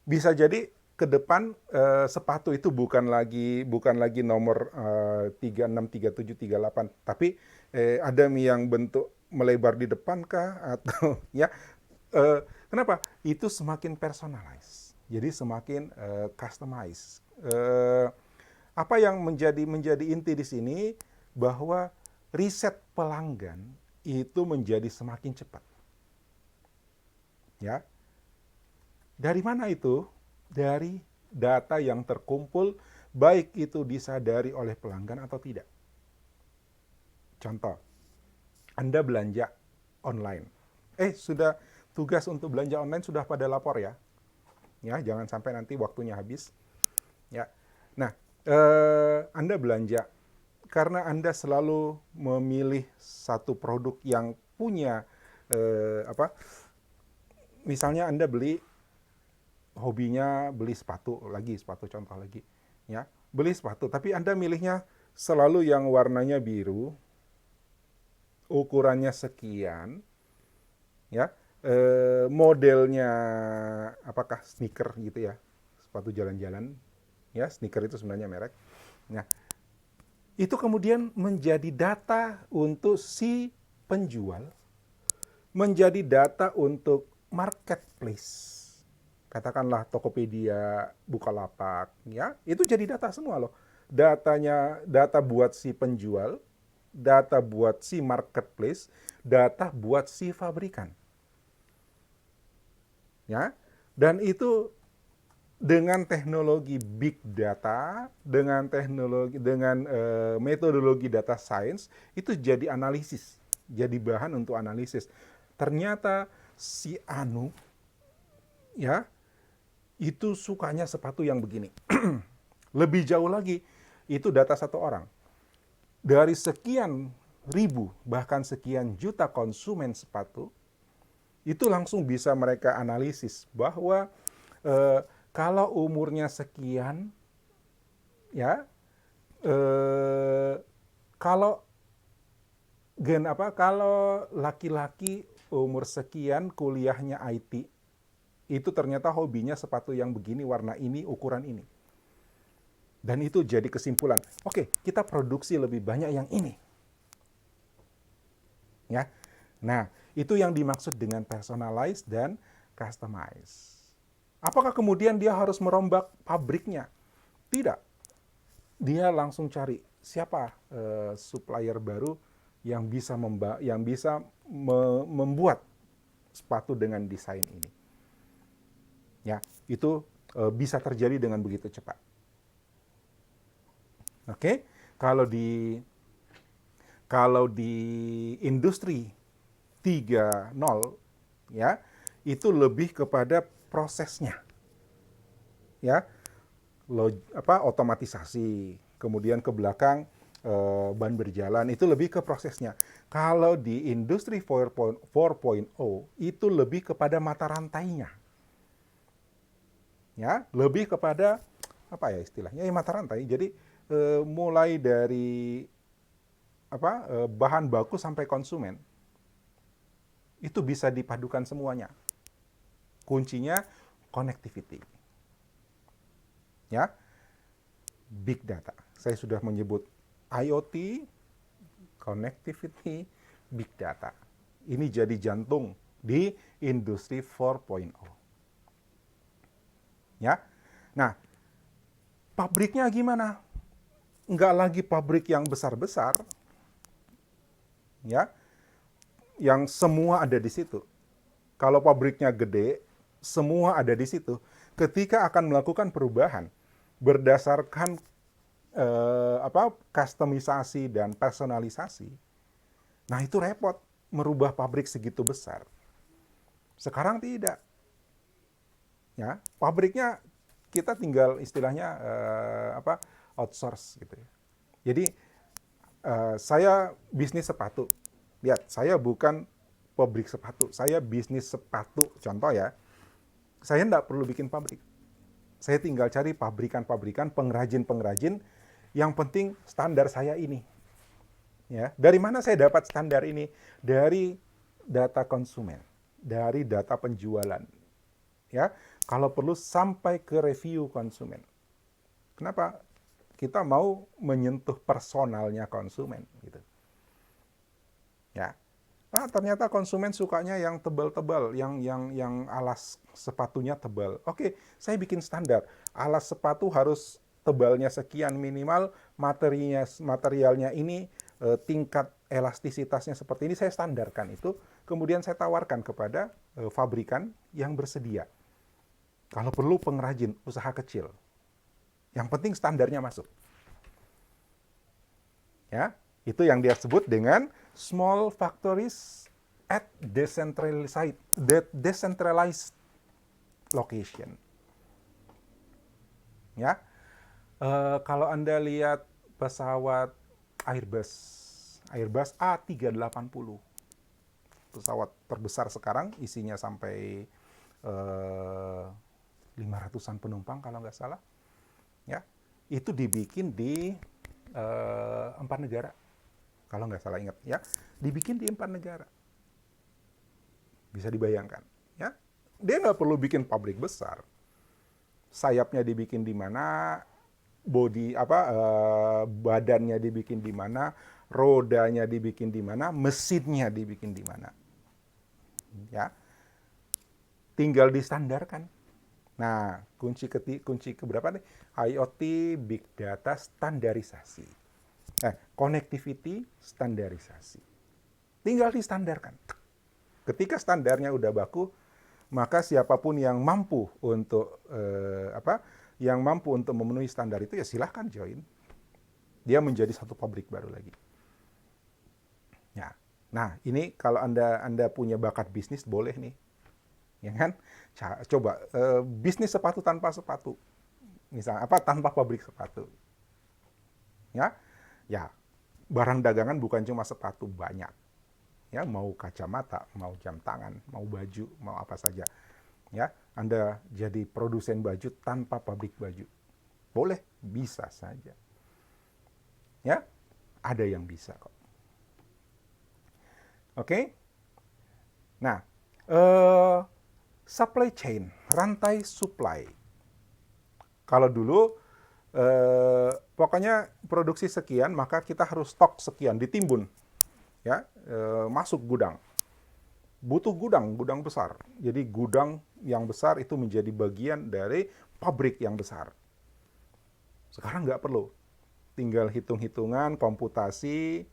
Bisa jadi ke depan sepatu itu bukan lagi nomor 36, 37, 38, tapi ada yang bentuk melebar di depan kah atau ya kenapa? Itu semakin personalize. Jadi semakin customize. Apa yang menjadi inti di sini bahwa riset pelanggan itu menjadi semakin cepat. Ya. Dari mana itu? Dari data yang terkumpul, baik itu disadari oleh pelanggan atau tidak. Contoh, Anda belanja online. Sudah tugas untuk belanja online sudah pada lapor ya. Ya, jangan sampai nanti waktunya habis. Ya. Nah, Anda belanja karena Anda selalu memilih satu produk yang punya misalnya Anda hobinya beli sepatu contoh lagi, ya, beli sepatu, tapi Anda milihnya selalu yang warnanya biru, ukurannya sekian, ya, modelnya apakah sneaker gitu ya, sepatu jalan-jalan, ya, sneaker itu sebenarnya merek. Nah, itu kemudian menjadi data untuk si penjual, menjadi data untuk marketplace. Katakanlah Tokopedia, Bukalapak, ya, itu jadi data semua loh. Data buat si penjual, data buat si marketplace, data buat si fabrikan. Ya. Dan itu dengan teknologi big data, dengan metodologi data science, itu jadi analisis, jadi bahan untuk analisis. Ternyata si Anu, ya, itu sukanya sepatu yang begini. Lebih jauh lagi, itu data satu orang. Dari sekian ribu, bahkan sekian juta konsumen sepatu, itu langsung bisa mereka analisis bahwa kalau umurnya sekian, ya, kalau kalau laki-laki umur sekian kuliahnya IT, itu ternyata hobinya sepatu yang begini, warna ini, ukuran ini. Dan itu jadi kesimpulan, oke, kita produksi lebih banyak yang ini. Ya. Nah, itu yang dimaksud dengan personalize dan customize. Apakah kemudian dia harus merombak pabriknya? Tidak. Dia langsung cari siapa supplier baru yang bisa membuat sepatu dengan desain ini. Ya, itu bisa terjadi dengan begitu cepat. Oke, kalau di industri 3.0, ya, itu lebih kepada prosesnya. Ya. Otomatisasi, kemudian ke belakang ban berjalan, itu lebih ke prosesnya. Kalau di industri 4.0 itu lebih kepada mata rantainya. Ya, lebih kepada apa ya istilahnya? Ya, mata rantai. Jadi mulai dari bahan baku sampai konsumen itu bisa dipadukan semuanya. Kuncinya connectivity. Ya. Big data. Saya sudah menyebut IoT, connectivity, big data. Ini jadi jantung di industri 4.0. Ya. Nah, pabriknya gimana? Nggak lagi pabrik yang besar-besar, ya, yang semua ada di situ. Kalau pabriknya gede, semua ada di situ. Ketika akan melakukan perubahan berdasarkan kustomisasi dan personalisasi, nah itu repot merubah pabrik segitu besar. Sekarang tidak, ya pabriknya kita tinggal istilahnya outsource gitu ya. Jadi saya bisnis sepatu, lihat saya bukan pabrik sepatu, saya bisnis sepatu contoh ya. Saya tidak perlu bikin pabrik, saya tinggal cari pabrikan-pabrikan, pengrajin-pengrajin, yang penting standar saya ini. Ya, dari mana saya dapat standar ini? Dari data konsumen, dari data penjualan. Ya, kalau perlu sampai ke review konsumen. Kenapa? Kita mau menyentuh personalnya konsumen, gitu. Ya, ternyata konsumen sukanya yang tebal-tebal, yang alas sepatunya tebal. Oke, saya bikin standar. Alas sepatu harus tebalnya sekian minimal, materialnya ini, tingkat elastisitasnya seperti ini, saya standarkan itu. Kemudian saya tawarkan kepada fabrikan yang bersedia. Kalau perlu pengrajin, usaha kecil. Yang penting standarnya masuk. Ya, itu yang dia sebut dengan small factories at decentralized location. Ya, kalau Anda lihat pesawat Airbus A380, pesawat terbesar sekarang, isinya sampai 500-an penumpang kalau nggak salah. Ya, itu dibikin di 4 negara. Kalau nggak salah ingat ya, dibikin di 4 negara. Bisa dibayangkan, ya. Dia nggak perlu bikin pabrik besar. Sayapnya dibikin di mana, badannya dibikin di mana, rodanya dibikin di mana, mesinnya dibikin di mana. Ya. Tinggal distandarkan. Nah, kunci keberapa nih? IoT, Big Data, standarisasi. Connectivity, standarisasi. Tinggal distandarkan. Ketika standarnya udah baku, maka siapapun yang mampu untuk memenuhi standar itu ya silahkan join. Dia menjadi satu pabrik baru lagi. Ya. Nah, ini kalau Anda punya bakat bisnis boleh nih. Ya kan? Coba bisnis sepatu tanpa sepatu. Misalnya tanpa pabrik sepatu. Ya. Ya, barang dagangan bukan cuma sepatu, banyak. Ya, mau kacamata, mau jam tangan, mau baju, mau apa saja. Ya, Anda jadi produsen baju tanpa pabrik baju. Boleh, bisa saja. Ya, ada yang bisa kok. Oke? Nah, supply chain, rantai supply. Kalau dulu pokoknya produksi sekian, maka kita harus stok sekian, ditimbun, ya, masuk gudang. Butuh gudang besar. Jadi gudang yang besar itu menjadi bagian dari pabrik yang besar. Sekarang nggak perlu. Tinggal hitung-hitungan, komputasi,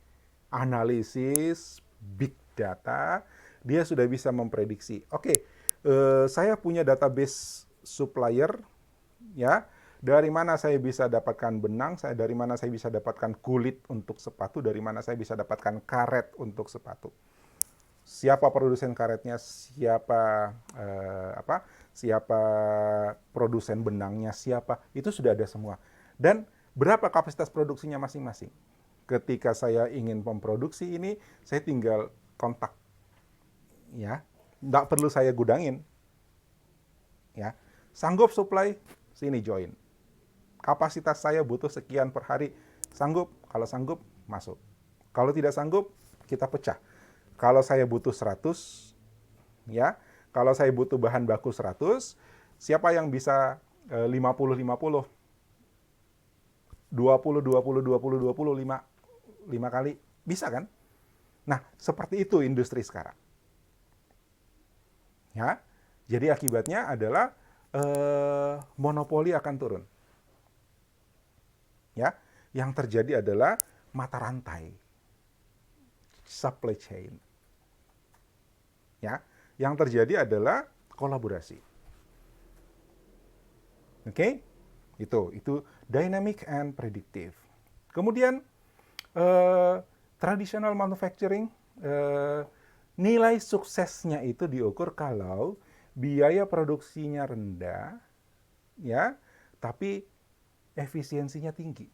analisis, big data, dia sudah bisa memprediksi. Oke, saya punya database supplier, ya. Dari mana saya bisa dapatkan benang, dari mana saya bisa dapatkan kulit untuk sepatu, dari mana saya bisa dapatkan karet untuk sepatu. Siapa produsen karetnya, siapa produsen benangnya, siapa, itu sudah ada semua. Dan berapa kapasitas produksinya masing-masing. Ketika saya ingin memproduksi ini, saya tinggal kontak. Ya, nggak perlu saya gudangin. Ya, sanggup supply, sini join. Kapasitas saya butuh sekian per hari, sanggup? Kalau sanggup, masuk. Kalau tidak sanggup, kita pecah. Kalau saya butuh 100, ya, kalau saya butuh bahan baku 100, siapa yang bisa 50-50? 20-20-20-20, 5 kali? Bisa kan? Nah, seperti itu industri sekarang. Ya, jadi akibatnya adalah monopoli akan turun. Ya, yang terjadi adalah mata rantai, supply chain. Ya, yang terjadi adalah kolaborasi. Oke? Itu dynamic and predictive. Kemudian traditional manufacturing, nilai suksesnya itu diukur kalau biaya produksinya rendah, ya, tapi efisiensinya tinggi.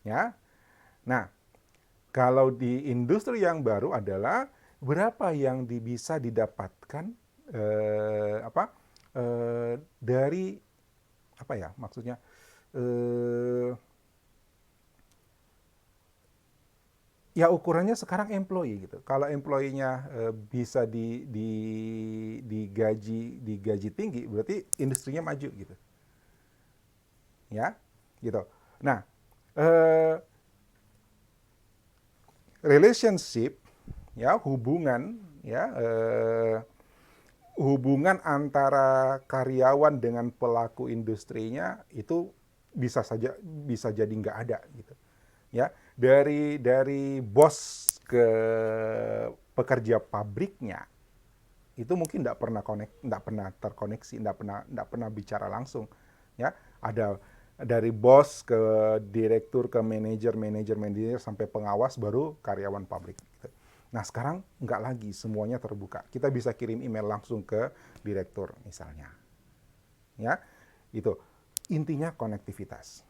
Ya. Nah, kalau di industri yang baru adalah berapa yang bisa didapatkan dari apa ya maksudnya ya ukurannya sekarang employee gitu. Kalau employee-nya bisa digaji tinggi, berarti industrinya maju gitu. Ya, gitu. Nah, relationship ya hubungan antara karyawan dengan pelaku industrinya itu bisa jadi nggak ada gitu. Ya, dari bos ke pekerja pabriknya itu mungkin nggak pernah terkoneksi, nggak pernah bicara langsung. Ya, ada dari bos ke direktur ke manajer sampai pengawas baru karyawan pabrik. Gitu. Nah sekarang nggak lagi, semuanya terbuka. Kita bisa kirim email langsung ke direktur misalnya. Ya, itu intinya konektivitas.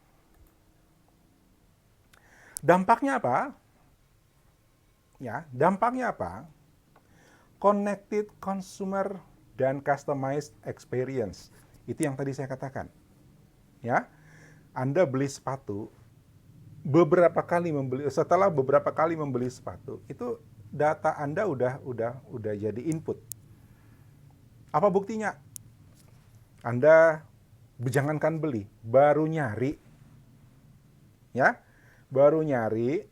Dampaknya apa? Ya, dampaknya apa? Connected consumer dan customized experience. Itu yang tadi saya katakan. Ya, Anda beli sepatu, setelah beberapa kali membeli sepatu, itu data Anda udah jadi input. Apa buktinya? Anda jangankan beli, baru nyari, ya, baru nyari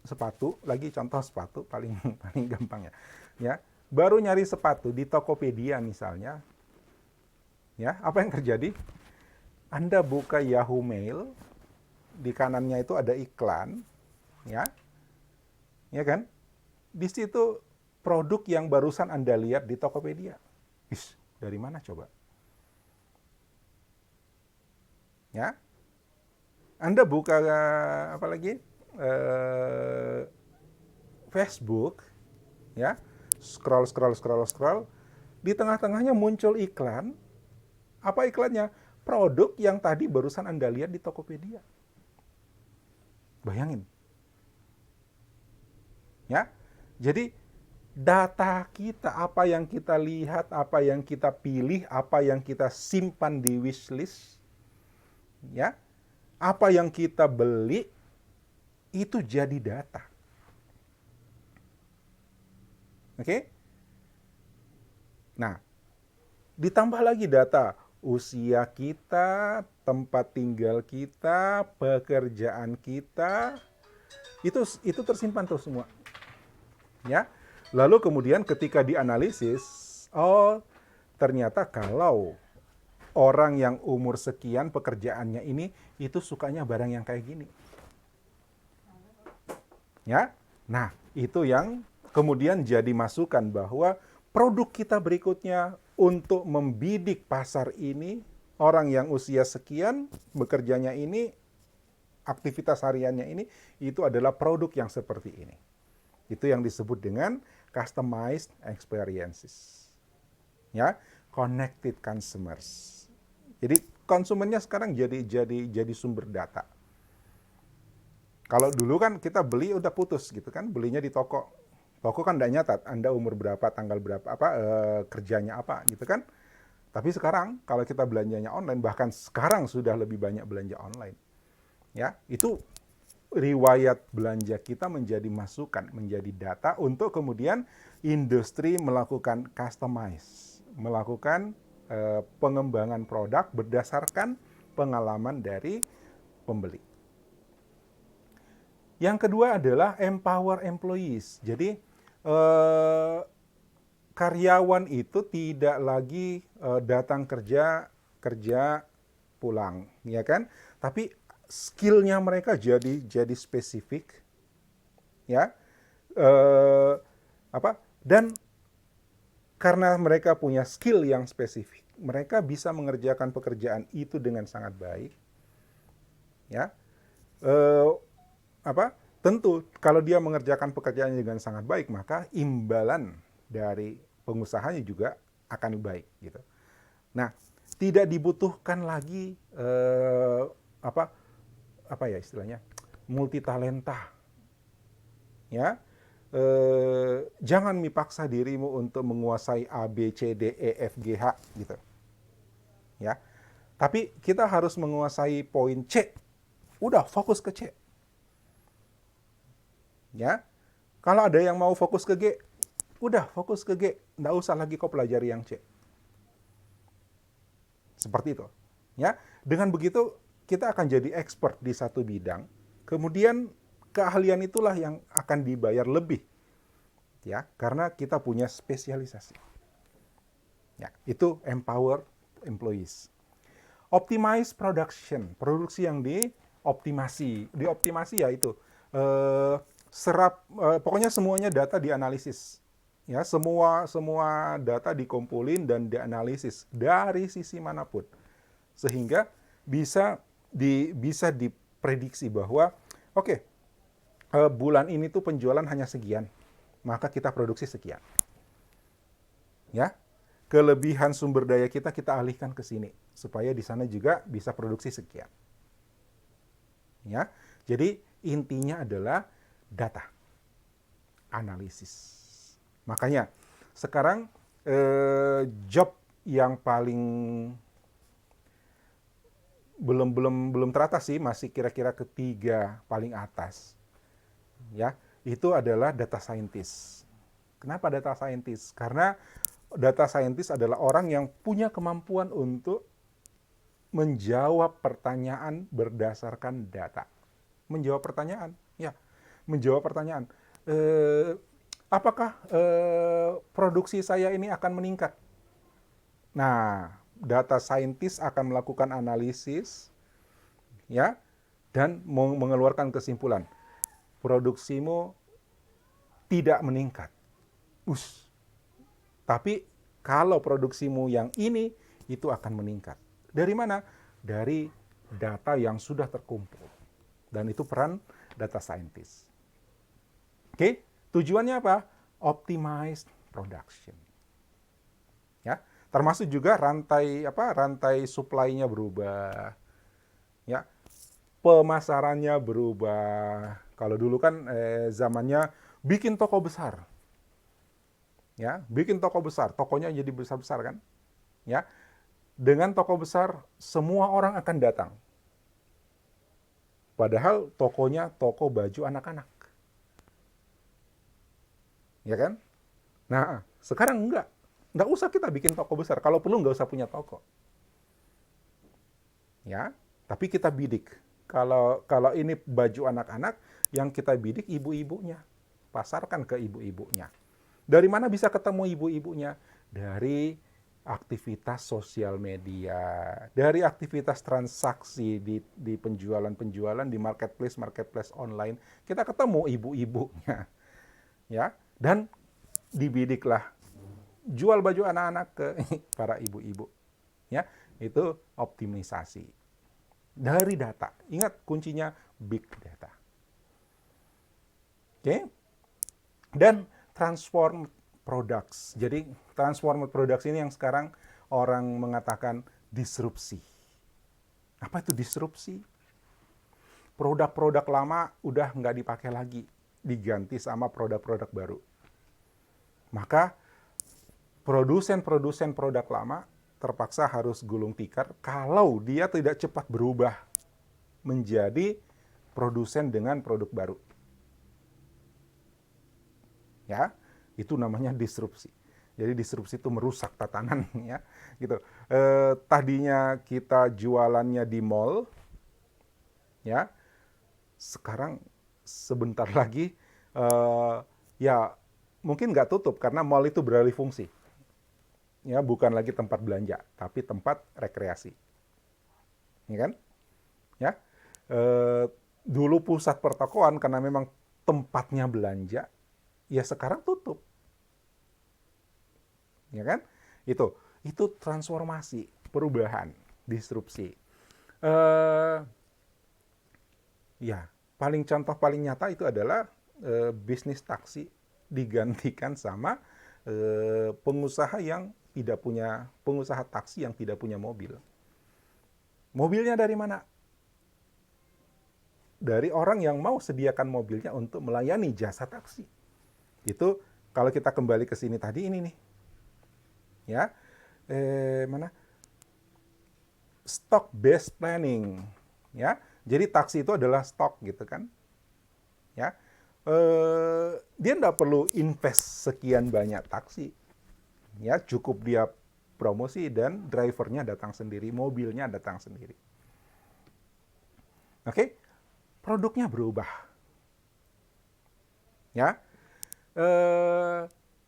sepatu, lagi contoh sepatu paling paling gampang ya, baru nyari sepatu di Tokopedia misalnya, ya, apa yang terjadi? Anda buka Yahoo Mail, di kanannya itu ada iklan, ya kan? Di situ produk yang barusan Anda lihat di Tokopedia. Dari mana coba? Ya, Anda buka apa lagi? Facebook, ya, scroll, di tengah-tengahnya muncul iklan. Apa iklannya? Produk yang tadi barusan Anda lihat di Tokopedia. Bayangin. Ya. Jadi data kita, apa yang kita lihat, apa yang kita pilih, apa yang kita simpan di wishlist, ya, apa yang kita beli, itu jadi data. Oke? Nah, ditambah lagi data usia kita, tempat tinggal kita, pekerjaan kita, itu tersimpan tuh semua. Ya. Lalu kemudian ketika dianalisis, oh ternyata kalau orang yang umur sekian pekerjaannya ini itu sukanya barang yang kayak gini. Ya. Nah, itu yang kemudian jadi masukan bahwa produk kita berikutnya untuk membidik pasar ini, orang yang usia sekian bekerjanya ini, aktivitas hariannya ini, itu adalah produk yang seperti ini. Itu yang disebut dengan customized experiences. Ya, connected consumers. Jadi konsumennya sekarang jadi sumber data. Kalau dulu kan kita beli udah putus gitu kan, belinya di toko. Toko kan tidak nyatat Anda umur berapa, tanggal berapa, kerjanya apa gitu kan. Tapi sekarang kalau kita belanjanya online, bahkan sekarang sudah lebih banyak belanja online. Ya, itu riwayat belanja kita menjadi masukan, menjadi data untuk kemudian industri melakukan customize, melakukan pengembangan produk berdasarkan pengalaman dari pembeli. Yang kedua adalah empower employees. Jadi karyawan itu tidak lagi datang kerja pulang, ya kan? Tapi skillnya mereka jadi spesifik, ya. Dan karena mereka punya skill yang spesifik, mereka bisa mengerjakan pekerjaan itu dengan sangat baik, ya. Eh, Tentu kalau dia mengerjakan pekerjaannya dengan sangat baik, maka imbalan dari pengusahanya juga akan baik, gitu. Nah, tidak dibutuhkan lagi apa apa ya istilahnya, multi talenta, ya. Jangan mipaksa dirimu untuk menguasai A B C D E F G H, gitu, ya. Tapi kita harus menguasai poin C. Udah fokus ke C, ya. Kalau ada yang mau fokus ke G, udah fokus ke G, nggak usah lagi kau pelajari yang C. Seperti itu, ya. Dengan begitu kita akan jadi expert di satu bidang. Kemudian keahlian itulah yang akan dibayar lebih, ya, karena kita punya spesialisasi. Ya, itu empower employees. Optimize production, produksi yang dioptimasi ya itu pokoknya semuanya data dianalisis, ya, semua data dikumpulin dan dianalisis dari sisi manapun, sehingga bisa diprediksi bahwa oke, bulan ini tuh penjualan hanya sekian, maka kita produksi sekian, ya. Kelebihan sumber daya kita alihkan ke sini supaya di sana juga bisa produksi sekian, ya. Jadi intinya adalah data analisis. Makanya sekarang job yang paling belum teratas sih, masih kira-kira ketiga paling atas, ya, itu adalah data scientist. Kenapa data scientist? Karena data scientist adalah orang yang punya kemampuan untuk menjawab pertanyaan berdasarkan data. Menjawab pertanyaan, ya, menjawab pertanyaan. Apakah produksi saya ini akan meningkat? Nah, data scientist akan melakukan analisis, ya, dan mengeluarkan kesimpulan. Produksimu tidak meningkat. Tapi kalau produksimu yang ini, itu akan meningkat. Dari mana? Dari data yang sudah terkumpul. Dan itu peran data scientist. Oke, tujuannya apa? Optimize production. Ya, termasuk juga rantai supply-nya berubah. Ya, pemasarannya berubah. Kalau dulu kan zamannya bikin toko besar. Ya, bikin toko besar, tokonya jadi besar-besar kan? Ya. Dengan toko besar, semua orang akan datang. Padahal tokonya toko baju anak-anak. Ya kan? Nah, sekarang enggak. Enggak usah kita bikin toko besar. Kalau perlu enggak usah punya toko. Ya, tapi kita bidik. Kalau ini baju anak-anak, yang kita bidik ibu-ibunya. Pasarkan ke ibu-ibunya. Dari mana bisa ketemu ibu-ibunya? Dari aktivitas sosial media, dari aktivitas transaksi di penjualan-penjualan di marketplace online, kita ketemu ibu-ibunya, ya, dan dibidiklah jual baju anak-anak ke para ibu-ibu, ya. Itu optimisasi dari data. Ingat kuncinya big data. Oke? Dan transform products. Jadi transform products ini yang sekarang orang mengatakan disrupsi. Apa itu disrupsi? Produk-produk lama udah nggak dipakai lagi, diganti sama produk-produk baru. Maka produsen-produsen produk lama terpaksa harus gulung tikar kalau dia tidak cepat berubah menjadi produsen dengan produk baru. Ya, itu namanya disrupsi. Jadi disrupsi itu merusak tatanan, ya, gitu. Tadinya kita jualannya di mall, ya, sekarang sebentar lagi, ya mungkin nggak tutup karena mall itu beralih fungsi, ya, bukan lagi tempat belanja, tapi tempat rekreasi, ya kan, ya. Dulu pusat pertokoan karena memang tempatnya belanja, ya sekarang tutup. Ya kan? Itu transformasi, perubahan, disrupsi. Eh, ya, contoh paling nyata itu adalah bisnis taksi digantikan sama pengusaha yang tidak punya pengusaha taksi yang tidak punya mobil. Mobilnya dari mana? Dari orang yang mau sediakan mobilnya untuk melayani jasa taksi. Itu kalau kita kembali ke sini tadi ini nih. Ya. Mana? Stock based planning. Ya. Jadi taksi itu adalah stok gitu kan. Ya. Dia nggak perlu invest sekian banyak taksi. Ya, cukup dia promosi dan drivernya datang sendiri, mobilnya datang sendiri. Oke, produknya berubah. Ya,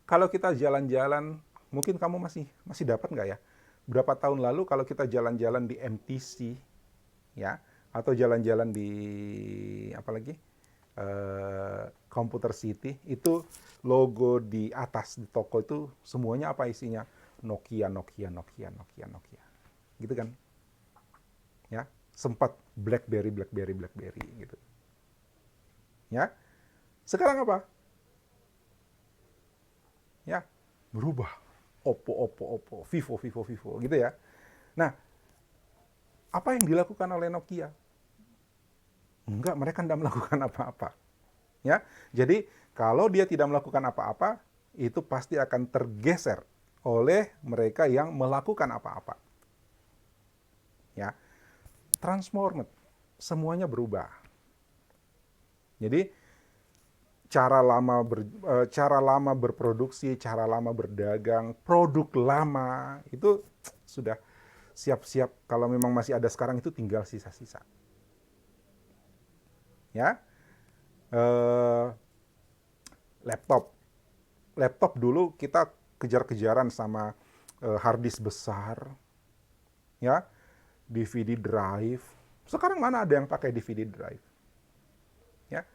kalau kita jalan-jalan, mungkin kamu masih dapat nggak ya? Berapa tahun lalu kalau kita jalan-jalan di MTC, ya, atau jalan-jalan di apa lagi? Computer City, itu logo di atas di toko itu semuanya apa isinya? Nokia, Nokia, Nokia, Nokia, Nokia. Gitu kan? Ya, sempat BlackBerry, BlackBerry, BlackBerry gitu. Ya. Sekarang apa? Ya, berubah. Oppo, Oppo, Oppo, Vivo, Vivo, Vivo gitu ya. Nah, apa yang dilakukan oleh Nokia? Enggak, mereka tidak melakukan apa-apa. Ya, jadi kalau dia tidak melakukan apa-apa, itu pasti akan tergeser oleh mereka yang melakukan apa-apa. Ya, transformed, semuanya berubah. Jadi cara lama berproduksi, cara lama berdagang, produk lama itu sudah siap-siap. Kalau memang masih ada sekarang itu tinggal sisa-sisa. Ya, laptop. Laptop dulu kita kejar-kejaran sama hard disk besar, ya, DVD drive. Sekarang mana ada yang pakai DVD drive? Ya,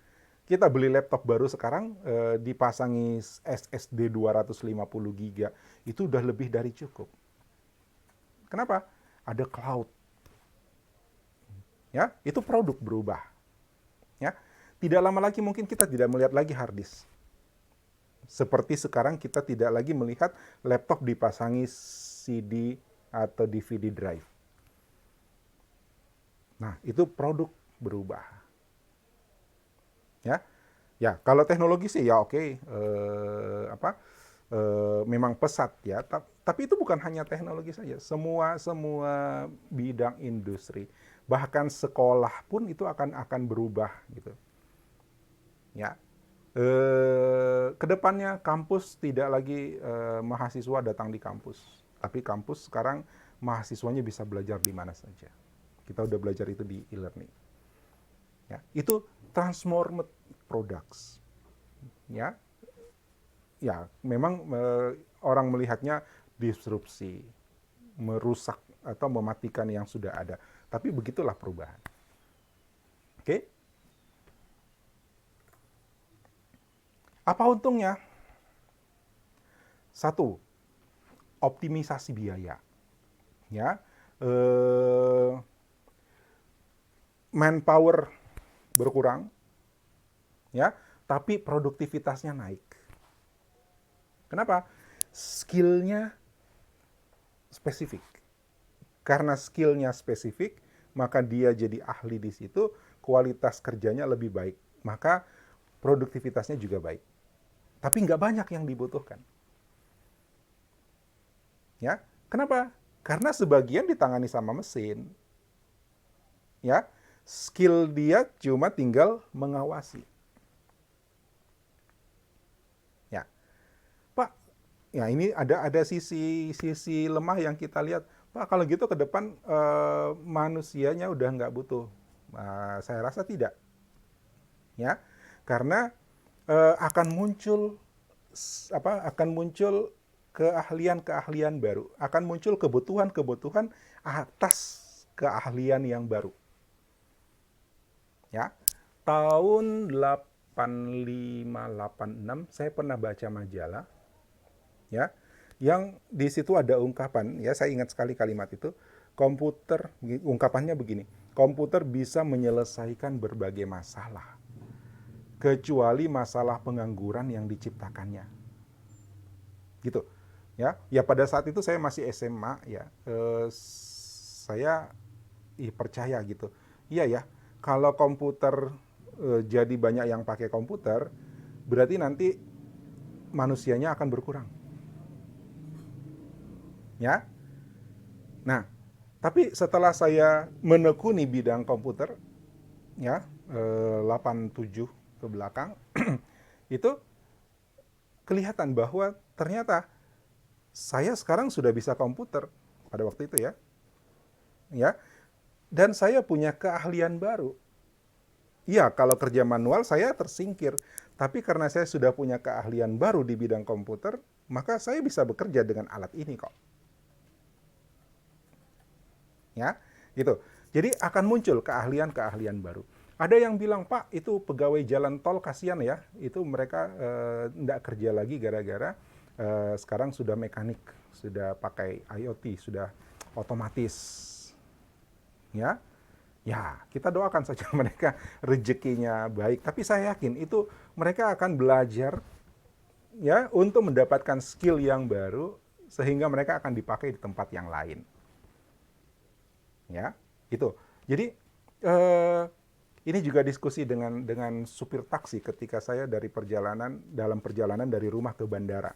kita beli laptop baru sekarang dipasangi SSD 250 GB itu udah lebih dari cukup. Kenapa? Ada cloud. Ya, itu produk berubah. Ya, tidak lama lagi mungkin kita tidak melihat lagi hard disk. Seperti sekarang kita tidak lagi melihat laptop dipasangi CD atau DVD drive. Nah, itu produk berubah. Ya, ya kalau teknologi sih ya oke, memang pesat ya. Tapi itu bukan hanya teknologi saja. Semua bidang industri, bahkan sekolah pun itu akan berubah gitu. Ya, kedepannya kampus tidak lagi mahasiswa datang di kampus, tapi kampus sekarang mahasiswanya bisa belajar di mana saja. Kita udah belajar itu di e-learning. Ya, itu transformed products. Ya, ya memang orang melihatnya disrupsi, merusak atau mematikan yang sudah ada. Tapi begitulah perubahan. Oke? Apa untungnya? Satu, optimisasi biaya. Ya, manpower berkurang, ya, tapi produktivitasnya naik. Kenapa? Skillnya spesifik. Karena skillnya spesifik, maka dia jadi ahli di situ, kualitas kerjanya lebih baik. Maka produktivitasnya juga baik. Tapi nggak banyak yang dibutuhkan. Ya, kenapa? Karena sebagian ditangani sama mesin. Ya, skill dia cuma tinggal mengawasi. Ya, Pak, ya ini ada sisi lemah yang kita lihat. Pak, kalau gitu ke depan manusianya udah nggak butuh. Saya rasa tidak. Ya, karena akan muncul keahlian-keahlian baru, akan muncul kebutuhan-kebutuhan atas keahlian yang baru. Ya, tahun 85 86 saya pernah baca majalah, ya, yang di situ ada ungkapan, ya saya ingat sekali kalimat itu, komputer, ungkapannya begini, komputer bisa menyelesaikan berbagai masalah, kecuali masalah pengangguran yang diciptakannya. Gitu. Ya pada saat itu saya masih SMA ya. Saya percaya gitu. Iya ya, kalau komputer jadi banyak yang pakai komputer, berarti nanti manusianya akan berkurang. Ya. Nah, tapi setelah saya menekuni bidang komputer, ya, 87 ke belakang, itu kelihatan bahwa ternyata saya sekarang sudah bisa komputer pada waktu itu ya, dan saya punya keahlian baru. Iya, kalau kerja manual saya tersingkir, tapi karena saya sudah punya keahlian baru di bidang komputer, maka saya bisa bekerja dengan alat ini kok. Ya, gitu. Jadi akan muncul keahlian-keahlian baru. Ada yang bilang, Pak, itu pegawai jalan tol kasihan ya, itu mereka tidak kerja lagi gara-gara sekarang sudah mekanik, sudah pakai IoT, sudah otomatis. Ya, ya kita doakan saja mereka rezekinya baik. Tapi saya yakin itu mereka akan belajar ya untuk mendapatkan skill yang baru sehingga mereka akan dipakai di tempat yang lain. Ya, itu. Jadi ini juga diskusi dengan supir taksi ketika saya dalam perjalanan dari rumah ke bandara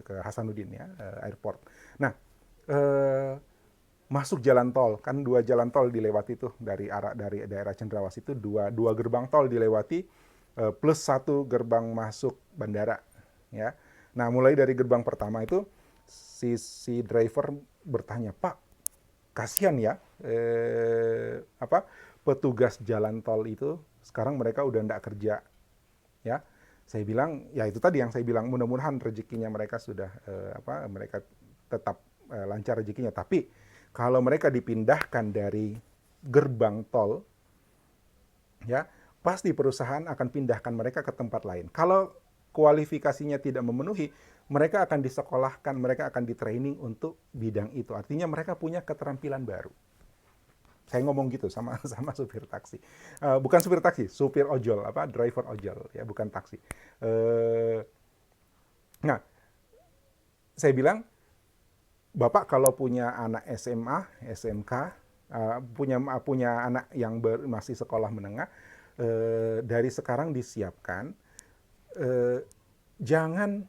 ke Hasanuddin ya, airport. Nah, masuk jalan tol, kan 2 jalan tol dilewati tuh dari daerah Cendrawasih itu dua gerbang tol dilewati plus 1 gerbang masuk bandara ya. Nah, mulai dari gerbang pertama itu si driver bertanya, "Pak, kasihan ya petugas jalan tol itu sekarang mereka udah enggak kerja." Ya. Saya bilang, ya itu tadi yang saya bilang, mudah-mudahan rezekinya mereka sudah mereka tetap lancar rezekinya. Tapi kalau mereka dipindahkan dari gerbang tol, ya pasti perusahaan akan pindahkan mereka ke tempat lain. Kalau kualifikasinya tidak memenuhi, mereka akan disekolahkan, mereka akan ditraining untuk bidang itu. Artinya mereka punya keterampilan baru. Saya ngomong gitu sama supir taksi. Bukan supir taksi, supir ojol, driver ojol, ya bukan taksi. Nah, saya bilang, Bapak kalau punya anak SMA, SMK, punya anak yang masih sekolah menengah, dari sekarang disiapkan, jangan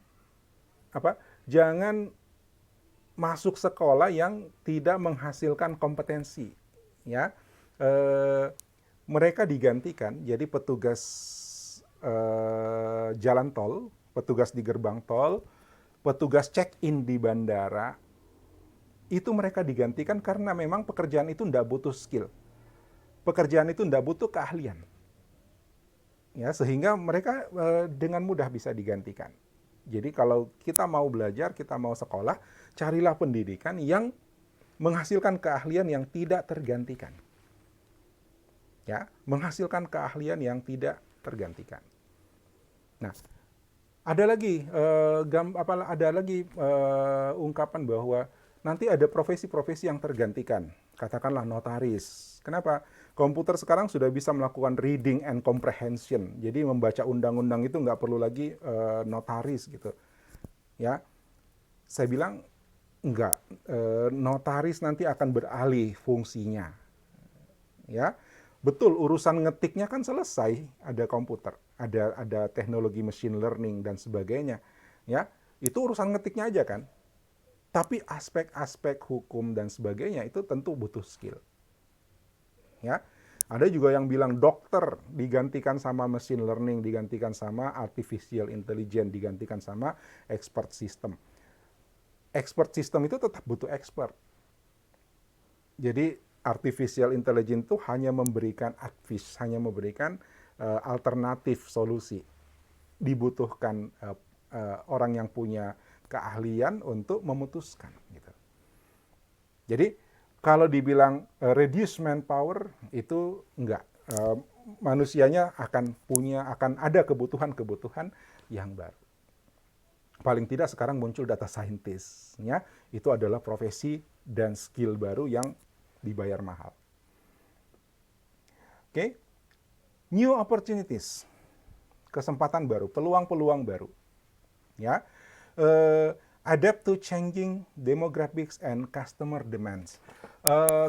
masuk sekolah yang tidak menghasilkan kompetensi. Ya, mereka digantikan jadi petugas jalan tol, petugas di gerbang tol, petugas check-in di bandara. Itu mereka digantikan karena memang pekerjaan itu tidak butuh skill. Pekerjaan itu tidak butuh keahlian. Ya, sehingga mereka dengan mudah bisa digantikan. Jadi kalau kita mau belajar, kita mau sekolah, carilah pendidikan yang menghasilkan keahlian yang tidak tergantikan. Ya, menghasilkan keahlian yang tidak tergantikan. Nah, ada lagi ungkapan bahwa nanti ada profesi-profesi yang tergantikan. Katakanlah notaris. Kenapa? Komputer sekarang sudah bisa melakukan reading and comprehension. Jadi membaca undang-undang itu nggak perlu lagi notaris gitu. Ya, saya bilang enggak. Notaris nanti akan beralih fungsinya. Ya, betul, urusan ngetiknya kan selesai, ada komputer, ada teknologi machine learning dan sebagainya. Ya, itu urusan ngetiknya aja kan. Tapi aspek-aspek hukum dan sebagainya itu tentu butuh skill. Ya, ada juga yang bilang dokter digantikan sama machine learning, digantikan sama artificial intelligence, digantikan sama expert system. Expert system itu tetap butuh expert. Jadi artificial intelligence itu hanya memberikan advice, hanya memberikan alternatif solusi. Dibutuhkan orang yang punya keahlian untuk memutuskan. Gitu. Jadi kalau dibilang reduce manpower itu enggak. Manusianya akan ada kebutuhan-kebutuhan yang baru. paling tidak sekarang muncul data scientist, ya. Itu adalah profesi dan skill baru yang dibayar mahal. Oke, new opportunities, kesempatan baru, peluang-peluang baru, ya. Adapt to changing demographics and customer demands.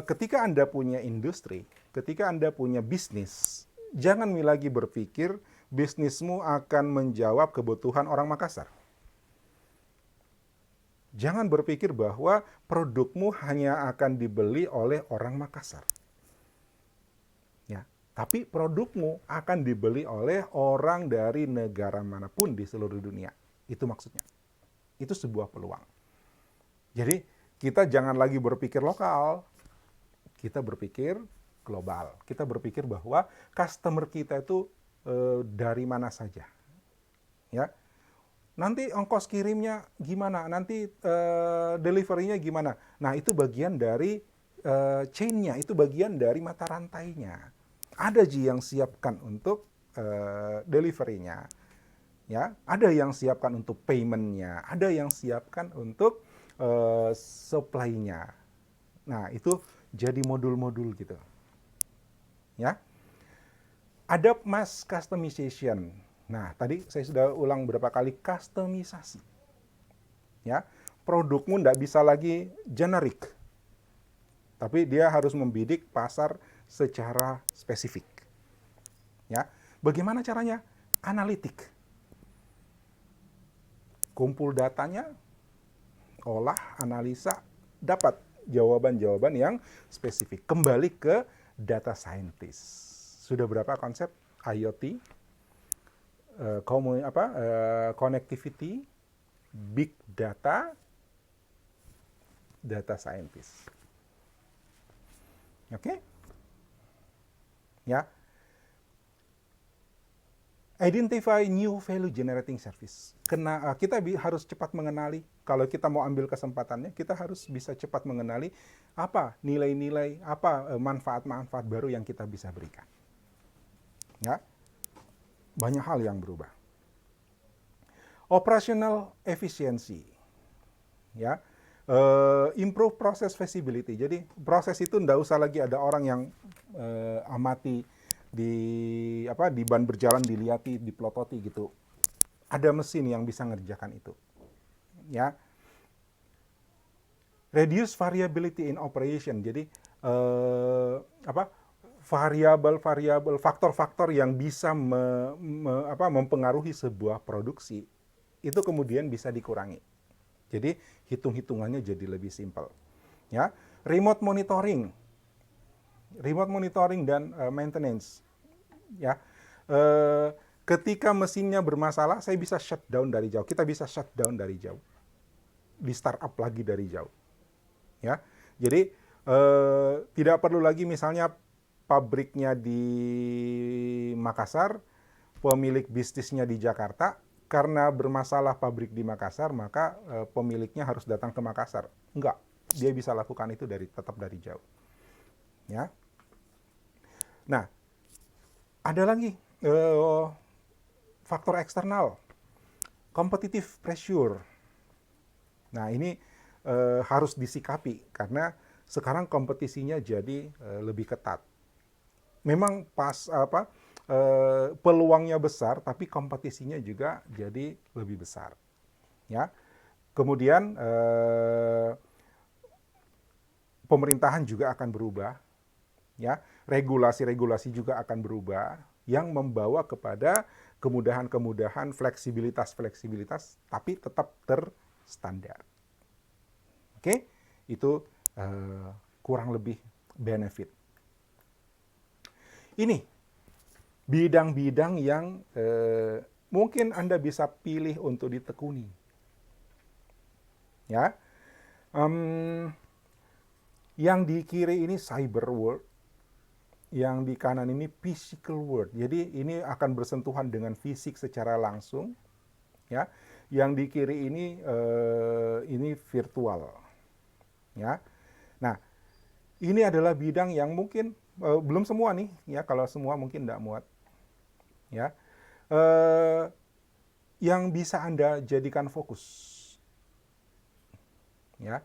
Ketika Anda punya industri, ketika Anda punya bisnis, jangan lagi berpikir bisnismu akan menjawab kebutuhan orang Makassar. Jangan berpikir bahwa produkmu hanya akan dibeli oleh orang Makassar. Ya, tapi produkmu akan dibeli oleh orang dari negara manapun di seluruh dunia. Itu maksudnya. Itu sebuah peluang. Jadi, kita jangan lagi berpikir lokal. Kita berpikir global. Kita berpikir bahwa customer kita itu dari mana saja. Ya. Nanti ongkos kirimnya gimana? Nanti delivery-nya gimana? Nah, itu bagian dari chain-nya, itu bagian dari mata rantainya. Ada yang siapkan untuk delivery-nya. Ya, ada yang siapkan untuk payment-nya, ada yang siapkan untuk supply-nya. Nah, itu jadi modul-modul gitu. Ya. Adopt mass customization. Nah, tadi saya sudah ulang berapa kali customisasi. Ya, produkmu tidak bisa lagi generik, tapi dia harus membidik pasar secara spesifik. Ya, bagaimana caranya? Analitik. Kumpul datanya, olah, analisa, dapat jawaban-jawaban yang spesifik. Kembali ke data scientist. Sudah berapa konsep IoT? Connectivity, big data, data scientist. Oke? Ya. Identify new value generating service. Kita harus cepat mengenali, kalau kita mau ambil kesempatannya, kita harus bisa cepat mengenali apa nilai-nilai, apa manfaat-manfaat baru yang kita bisa berikan. Ya. Banyak hal yang berubah. Operational efficiency, ya, improve process feasibility. Jadi proses itu tidak usah lagi ada orang yang amati di ban berjalan dilihati, dipelototi gitu. Ada mesin yang bisa ngerjakan itu. Ya. Reduce variability in operation. Jadi variabel-variabel, faktor-faktor yang bisa mempengaruhi sebuah produksi itu kemudian bisa dikurangi. Jadi hitung-hitungannya jadi lebih simpel. Ya, remote monitoring dan maintenance. Ya, ketika mesinnya bermasalah, saya bisa shutdown dari jauh. Kita bisa shutdown dari jauh, di startup lagi dari jauh. Ya, jadi tidak perlu lagi misalnya pabriknya di Makassar, pemilik bisnisnya di Jakarta, karena bermasalah pabrik di Makassar, maka pemiliknya harus datang ke Makassar. Enggak, dia bisa lakukan itu tetap dari jauh. Ya. Nah, ada lagi faktor eksternal, competitive pressure. Nah, ini harus disikapi karena sekarang kompetisinya jadi lebih ketat. Memang peluangnya besar, tapi kompetisinya juga jadi lebih besar. Ya, kemudian pemerintahan juga akan berubah. Ya, regulasi-regulasi juga akan berubah yang membawa kepada kemudahan-kemudahan, fleksibilitas-fleksibilitas, tapi tetap terstandar. Oke, itu kurang lebih benefit. Ini bidang-bidang yang mungkin Anda bisa pilih untuk ditekuni. Ya, yang di kiri ini cyber world, yang di kanan ini physical world. Jadi ini akan bersentuhan dengan fisik secara langsung. Ya, yang di kiri ini virtual. Ya, nah ini adalah bidang yang mungkin belum semua nih, ya, kalau semua mungkin tidak muat. Ya, yang bisa Anda jadikan fokus. Ya.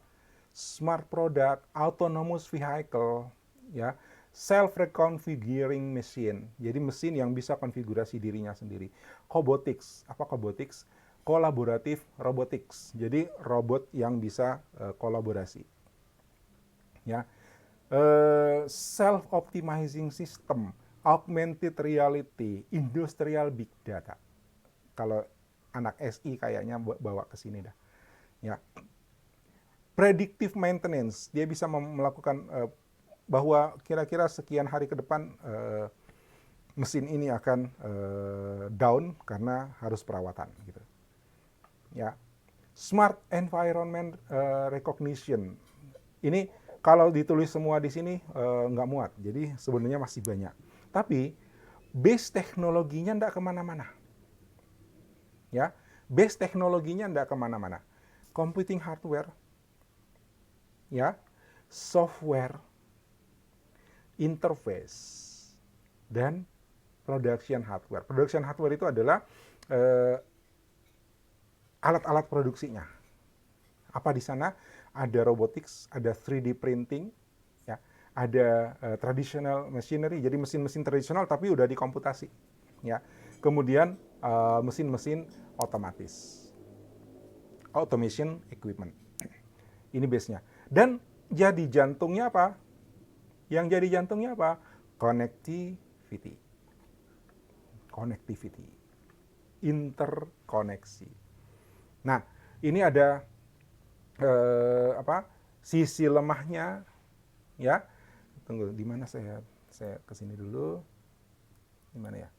Smart product, autonomous vehicle, ya, self reconfiguring machine. Jadi mesin yang bisa konfigurasi dirinya sendiri. Cobotics, apa cobotics? Collaborative robotics. Jadi robot yang bisa kolaborasi. Ya. Self optimizing system, augmented reality, industrial big data. Kalau anak SI kayaknya bawa ke sini dah. Ya. Predictive maintenance, dia bisa melakukan bahwa kira-kira sekian hari ke depan mesin ini akan down karena harus perawatan gitu. Ya. Smart environment recognition. Ini kalau ditulis semua di sini nggak muat, jadi sebenarnya masih banyak. Tapi base teknologinya nggak kemana-mana. Ya, base teknologinya nggak kemana-mana. Computing hardware, ya, software, interface, dan production hardware. Production hardware itu adalah alat-alat produksinya. Apa di sana? Ada robotics, ada 3D printing, ya, ada traditional machinery, jadi mesin-mesin tradisional tapi udah dikomputasi, ya. Kemudian mesin-mesin otomatis, automation equipment. Ini base-nya. Dan jadi jantungnya apa? Yang jadi jantungnya apa? Connectivity. Connectivity. Interkoneksi. Nah, ini ada sisi lemahnya, ya. Tunggu, di mana saya kesini dulu. Di mana ya?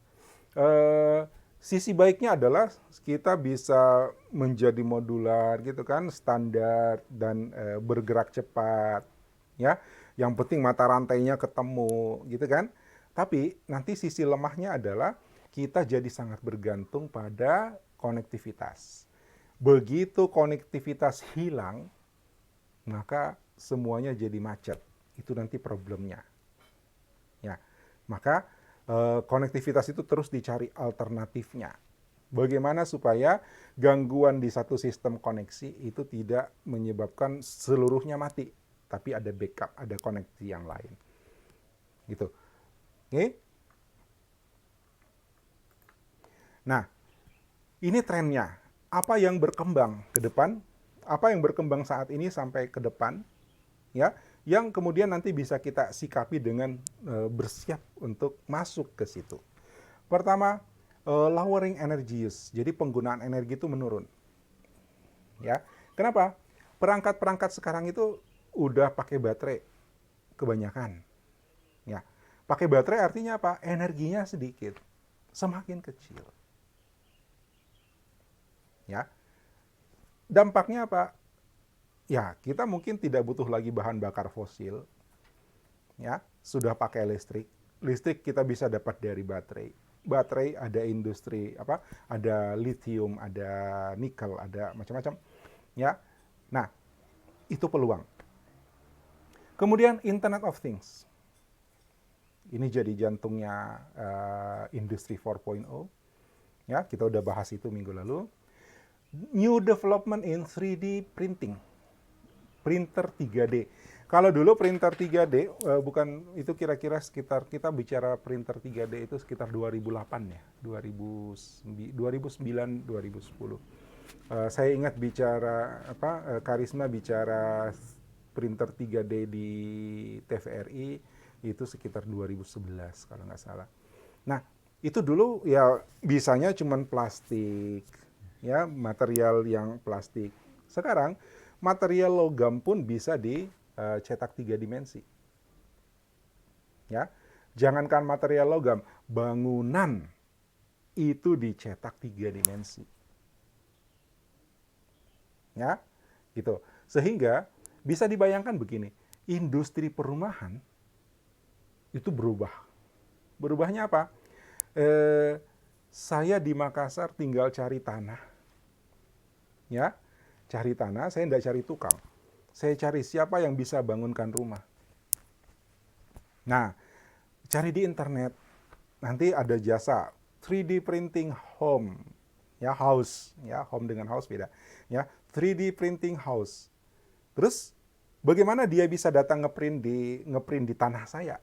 Sisi baiknya adalah kita bisa menjadi modular gitu kan, standar dan bergerak cepat, ya. Yang penting mata rantainya ketemu gitu kan. Tapi nanti sisi lemahnya adalah kita jadi sangat bergantung pada konektivitas. Begitu konektivitas hilang, maka semuanya jadi macet. Itu nanti problemnya. Ya. Maka konektivitas itu terus dicari alternatifnya. Bagaimana supaya gangguan di satu sistem koneksi itu tidak menyebabkan seluruhnya mati, tapi ada backup, ada koneksi yang lain. Gitu. Oke? Nah, ini trennya. Apa yang berkembang ke depan? Apa yang berkembang saat ini sampai ke depan? Ya, yang kemudian nanti bisa kita sikapi dengan bersiap untuk masuk ke situ. Pertama, lowering energy use. Jadi penggunaan energi itu menurun. Ya, kenapa? Perangkat-perangkat sekarang itu udah pakai baterai kebanyakan. Ya, pakai baterai artinya apa? Energinya sedikit, semakin kecil. Ya, dampaknya apa? Ya, kita mungkin tidak butuh lagi bahan bakar fosil. Ya, sudah pakai listrik. Listrik kita bisa dapat dari baterai. Baterai ada industri apa? Ada lithium, ada nikel, ada macam-macam. Ya. Nah, itu peluang. Kemudian Internet of Things. Ini jadi jantungnya industri 4.0. Ya, kita udah bahas itu minggu lalu. New development in 3D printing. Printer 3D. Kalau dulu printer 3D bukan itu kira-kira sekitar kita bicara printer 3D itu sekitar 2008 ya, 2009 2010. Saya ingat bicara Karisma bicara printer 3D di TVRI itu sekitar 2011 kalau nggak salah. Nah, itu dulu ya bisanya cuman plastik, ya, material yang plastik. Sekarang material logam pun bisa dicetak 3 dimensi. Ya, jangankan material logam, bangunan itu dicetak 3 dimensi. Ya, gitu. Sehingga bisa dibayangkan begini, industri perumahan itu berubah. Berubahnya apa? Saya di Makassar tinggal cari tanah. Ya, cari tanah, saya tidak cari tukang. Saya cari siapa yang bisa bangunkan rumah. Nah, cari di internet. Nanti ada jasa 3D printing home. Ya, house, ya, home dengan house beda. Ya, 3D printing house. Terus bagaimana dia bisa datang ngeprint di tanah saya?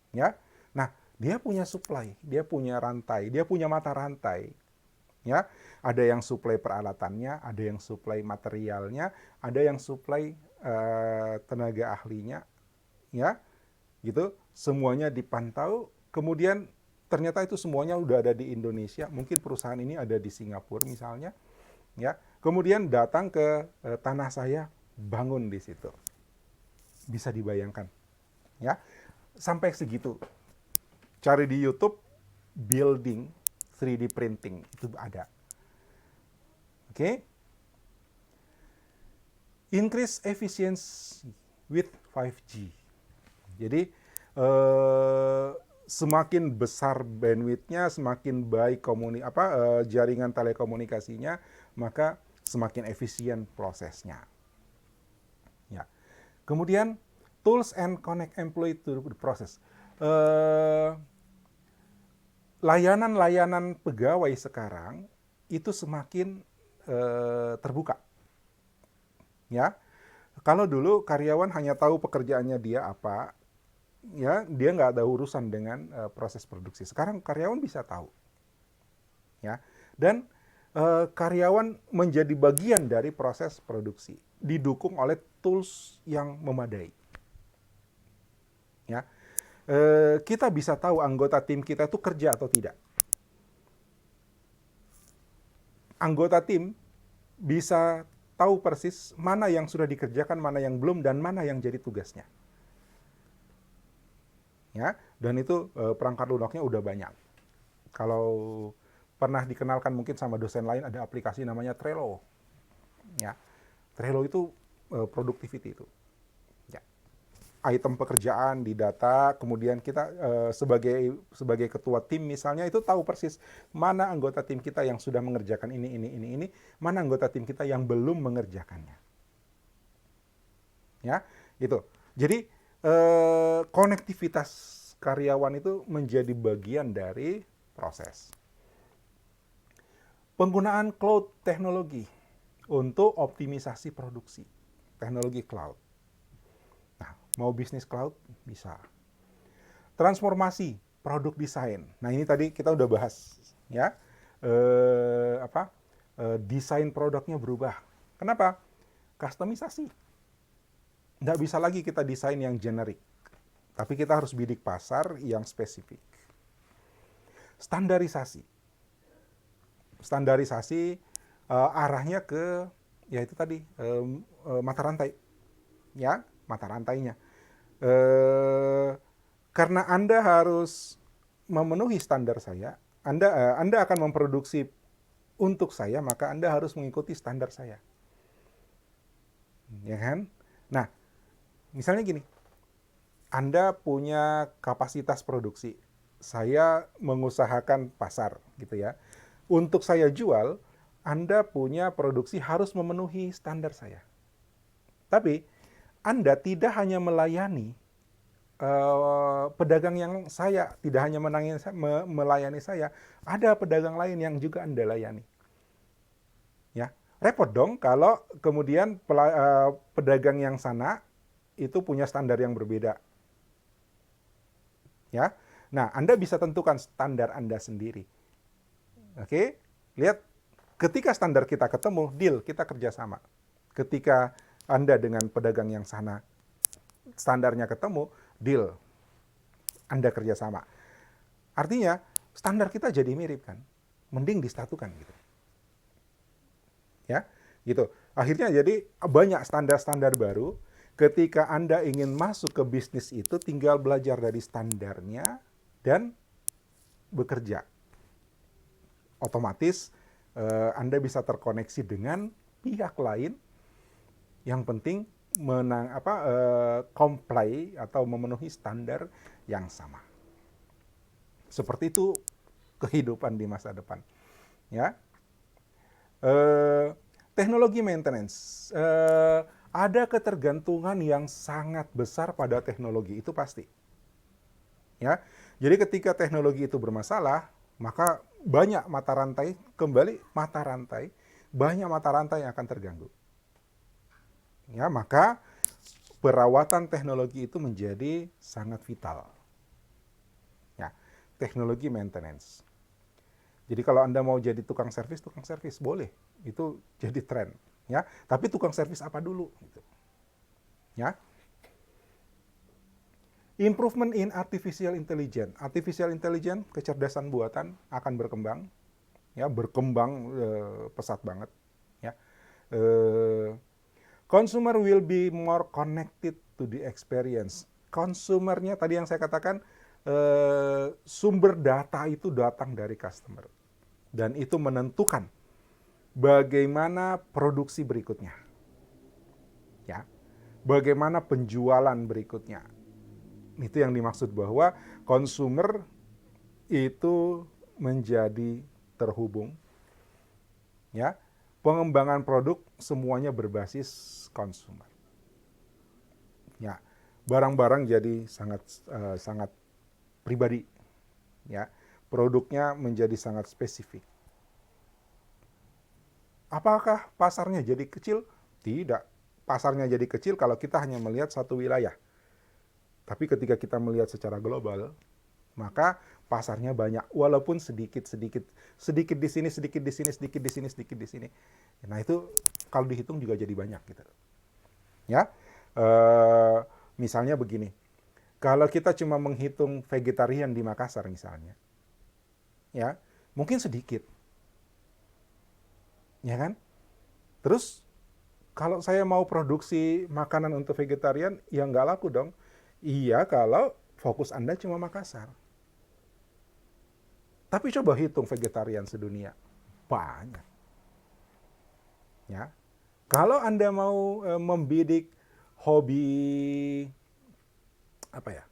Ya. Nah, dia punya supply, dia punya rantai, dia punya mata rantai. Ya, ada yang supply peralatannya, ada yang supply materialnya, ada yang supply tenaga ahlinya, ya, gitu. Semuanya dipantau, kemudian ternyata itu semuanya udah ada di Indonesia. Mungkin perusahaan ini ada di Singapura misalnya, ya. Kemudian datang ke tanah saya, bangun di situ. Bisa dibayangkan, ya. Sampai segitu. Cari di YouTube building 3D printing itu ada. Oke. Okay? Increase efficiency with 5G. Jadi semakin besar bandwidth-nya, semakin baik jaringan telekomunikasinya, maka semakin efisien prosesnya. Ya. Kemudian tools and connect employee to the process. Layanan-layanan pegawai sekarang itu semakin terbuka. Ya, kalau dulu karyawan hanya tahu pekerjaannya dia apa, ya dia nggak ada urusan dengan proses produksi. Sekarang karyawan bisa tahu, ya, dan karyawan menjadi bagian dari proses produksi, didukung oleh tools yang memadai. Ya, kita bisa tahu anggota tim kita itu kerja atau tidak. Anggota tim bisa tahu persis mana yang sudah dikerjakan, mana yang belum, dan mana yang jadi tugasnya. Ya, dan itu perangkat lunaknya udah banyak. Kalau pernah dikenalkan mungkin sama dosen lain, ada aplikasi namanya Trello. Ya, Trello itu productivity itu. Item pekerjaan di data, kemudian kita sebagai ketua tim misalnya itu tahu persis mana anggota tim kita yang sudah mengerjakan ini, mana anggota tim kita yang belum mengerjakannya. Ya, itu. Jadi konektivitas karyawan itu menjadi bagian dari proses. Penggunaan cloud teknologi untuk optimisasi produksi. Teknologi cloud. Mau bisnis cloud bisa. Transformasi produk desain. Nah, ini tadi kita udah bahas, ya. Desain produknya berubah. Kenapa? Customisasi. Nggak bisa lagi kita desain yang generik, tapi kita harus bidik pasar yang spesifik. Standarisasi. Standarisasi arahnya ke, ya itu tadi, mata rantai. Ya, mata rantainya. Karena Anda harus memenuhi standar saya, Anda akan memproduksi untuk saya, maka Anda harus mengikuti standar saya. Ya kan? Nah, misalnya gini, Anda punya kapasitas produksi, saya mengusahakan pasar, gitu ya. Untuk saya jual, Anda punya produksi harus memenuhi standar saya. Tapi Anda tidak hanya melayani pedagang yang saya, tidak hanya melayani saya, ada pedagang lain yang juga Anda layani. Ya, repot dong kalau kemudian pedagang yang sana itu punya standar yang berbeda. Ya, nah Anda bisa tentukan standar Anda sendiri. Oke, lihat, ketika standar kita ketemu, deal, kita kerjasama. Ketika Anda dengan pedagang yang sana standarnya ketemu, deal, Anda kerjasama. Artinya standar kita jadi mirip kan, mending disatukan gitu. Ya, gitu. Akhirnya jadi banyak standar-standar baru. Ketika Anda ingin masuk ke bisnis itu, tinggal belajar dari standarnya dan bekerja. Otomatis Anda bisa terkoneksi dengan pihak lain. Yang penting comply atau memenuhi standar yang sama. Seperti itu kehidupan di masa depan. Ya, teknologi maintenance, ada ketergantungan yang sangat besar pada teknologi itu pasti. Ya, jadi ketika teknologi itu bermasalah, maka banyak mata rantai, kembali mata rantai, banyak mata rantai yang akan terganggu. Ya, maka perawatan teknologi itu menjadi sangat vital. Ya, teknologi maintenance. Jadi kalau Anda mau jadi tukang servis boleh. Itu jadi tren, ya. Tapi tukang servis apa dulu gitu. Ya. Improvement in artificial intelligence. Artificial intelligence, kecerdasan buatan akan berkembang, ya, berkembang pesat banget, ya. Consumer will be more connected to the experience. Konsumernya tadi yang saya katakan, sumber data itu datang dari customer. Dan itu menentukan bagaimana produksi berikutnya. Ya. Bagaimana penjualan berikutnya. Itu yang dimaksud bahwa konsumer itu menjadi terhubung. Ya. Pengembangan produk semuanya berbasis konsumer. Ya, barang-barang jadi sangat pribadi. Ya, produknya menjadi sangat spesifik. Apakah pasarnya jadi kecil? Tidak. Pasarnya jadi kecil kalau kita hanya melihat satu wilayah. Tapi ketika kita melihat secara global, maka pasarnya banyak, walaupun sedikit di sini, sedikit di sini, sedikit di sini, sedikit di sini. Nah itu kalau dihitung juga jadi banyak gitu. Ya, misalnya begini, kalau kita cuma menghitung vegetarian di Makassar misalnya, ya mungkin sedikit, ya kan? Terus kalau saya mau produksi makanan untuk vegetarian, ya nggak laku dong. Iya kalau fokus Anda cuma Makassar. Tapi coba hitung vegetarian sedunia. Banyak. Ya. Kalau Anda mau membidik hobi apa ya?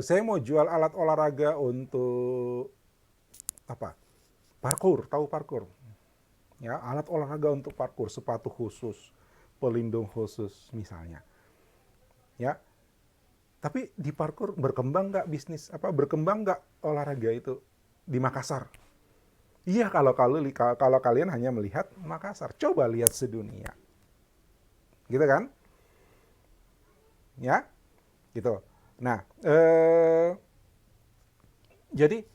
Saya mau jual alat olahraga untuk apa? Parkour, tahu parkour? Ya, alat olahraga untuk parkour, sepatu khusus, pelindung khusus misalnya. Ya. Tapi di parkour berkembang nggak bisnis berkembang nggak olahraga itu di Makassar? Iya kalau kalian hanya melihat Makassar, coba lihat sedunia, gitu kan? Ya, gitu. Nah, jadi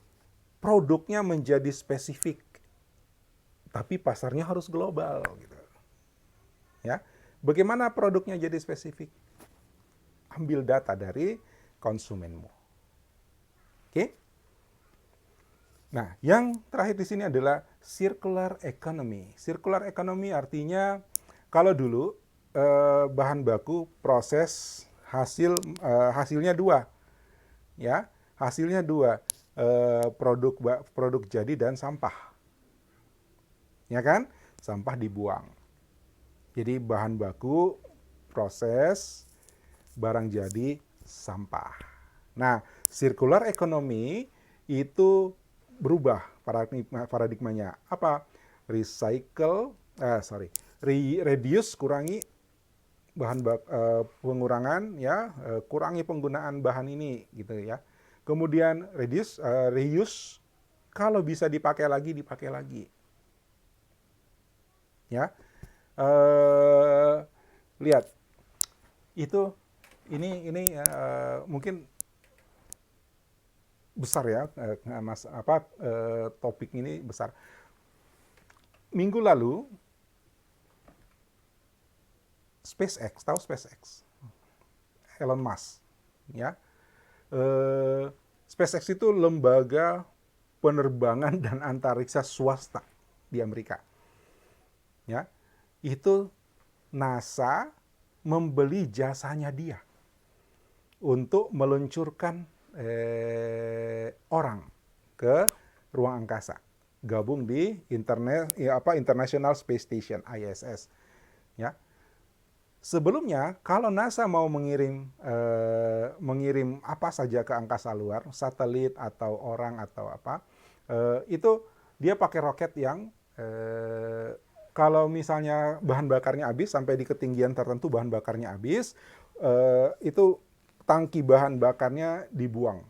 produknya menjadi spesifik, tapi pasarnya harus global, gitu. Ya, bagaimana produknya jadi spesifik? Ambil data dari konsumenmu. Oke? Nah, yang terakhir di sini adalah circular economy. Circular economy artinya kalau dulu bahan baku proses hasilnya dua, ya hasilnya dua, produk jadi dan sampah, ya kan? Sampah dibuang. Jadi bahan baku proses, barang jadi, sampah. Nah, circular economy itu berubah paradigmanya. Apa? Reduce, kurangi pengurangan, ya, kurangi penggunaan bahan ini gitu ya. Kemudian reuse, kalau bisa dipakai lagi. Ya. Lihat. Itu ini mungkin besar ya, topik ini besar. Minggu lalu SpaceX, tahu SpaceX? Elon Musk, ya. SpaceX itu lembaga penerbangan dan antariksa swasta di Amerika. Ya. Itu NASA membeli jasanya dia untuk meluncurkan orang ke ruang angkasa, gabung di International Space Station (ISS). Ya. Sebelumnya kalau NASA mau mengirim apa saja ke angkasa luar, satelit atau orang atau apa, itu dia pakai roket yang kalau misalnya bahan bakarnya habis sampai di ketinggian tertentu bahan bakarnya habis, itu tangki bahan bakarnya dibuang,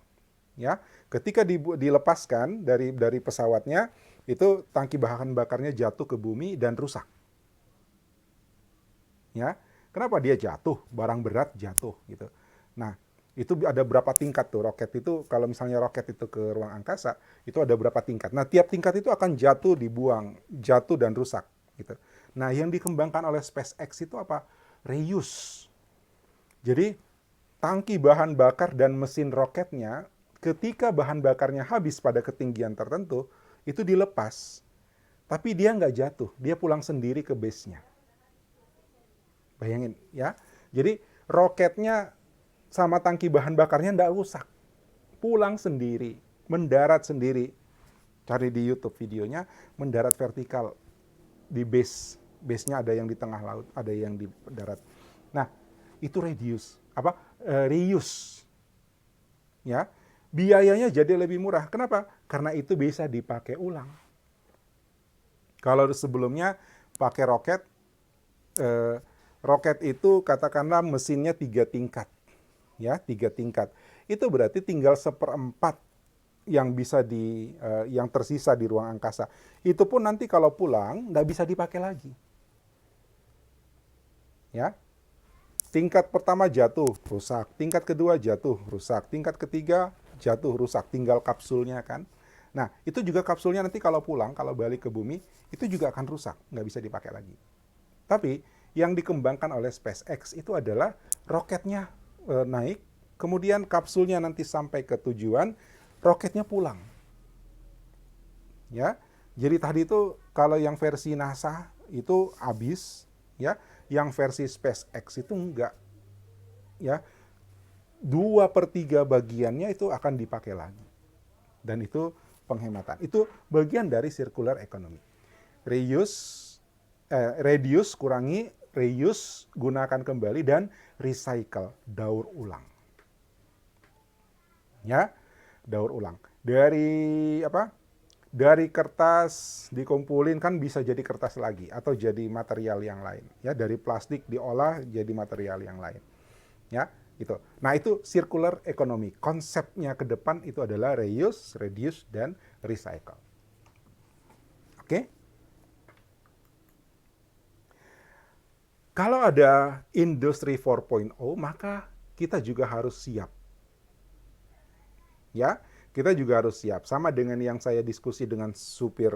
Ya, ketika dilepaskan dari pesawatnya, itu tangki bahan bakarnya jatuh ke bumi dan rusak. Ya, kenapa dia jatuh? Barang berat jatuh gitu. Nah, itu ada berapa tingkat tuh roket itu? Kalau misalnya roket itu ke ruang angkasa, itu ada berapa tingkat. Nah, tiap tingkat itu akan jatuh, dibuang, jatuh dan rusak gitu. Nah, yang dikembangkan oleh SpaceX itu apa? Reuse. Jadi tangki bahan bakar dan mesin roketnya, ketika bahan bakarnya habis pada ketinggian tertentu, itu dilepas. Tapi dia nggak jatuh, dia pulang sendiri ke base-nya. Bayangin ya. Jadi roketnya sama tangki bahan bakarnya nggak rusak. Pulang sendiri, mendarat sendiri. Cari di YouTube videonya, mendarat vertikal di base. Base-nya ada yang di tengah laut, ada yang di darat. Nah, itu reuse. Ya. Biayanya jadi lebih murah. Kenapa? Karena itu bisa dipakai ulang. Kalau sebelumnya pakai roket, roket itu katakanlah mesinnya 3 tingkat. Ya, 3 tingkat. Itu berarti tinggal 1/4 yang bisa yang tersisa di ruang angkasa. Itu pun nanti kalau pulang nggak bisa dipakai lagi. Ya, tingkat pertama jatuh, rusak. Tingkat kedua jatuh, rusak. Tingkat ketiga jatuh, rusak. Tinggal kapsulnya kan. Nah, itu juga kapsulnya nanti kalau pulang, kalau balik ke bumi, itu juga akan rusak. Nggak bisa dipakai lagi. Tapi, yang dikembangkan oleh SpaceX itu adalah roketnya naik, kemudian kapsulnya nanti sampai ke tujuan, roketnya pulang. Ya, jadi tadi itu kalau yang versi NASA itu habis, ya, yang versi SpaceX itu enggak, ya, 2/3 bagiannya itu akan dipakai lagi, dan itu penghematan. Itu bagian dari circular economy. Reduce kurangi, reuse gunakan kembali, dan recycle daur ulang. Ya, daur ulang. Dari apa? Dari kertas dikumpulin kan bisa jadi kertas lagi atau jadi material yang lain. Ya, dari plastik diolah jadi material yang lain. Ya, gitu. Nah, itu circular economy. Konsepnya ke depan itu adalah reuse, reduce, dan recycle. Oke? Kalau ada industri 4.0, maka kita juga harus siap. Ya, kita juga harus siap. Sama dengan yang saya diskusi dengan supir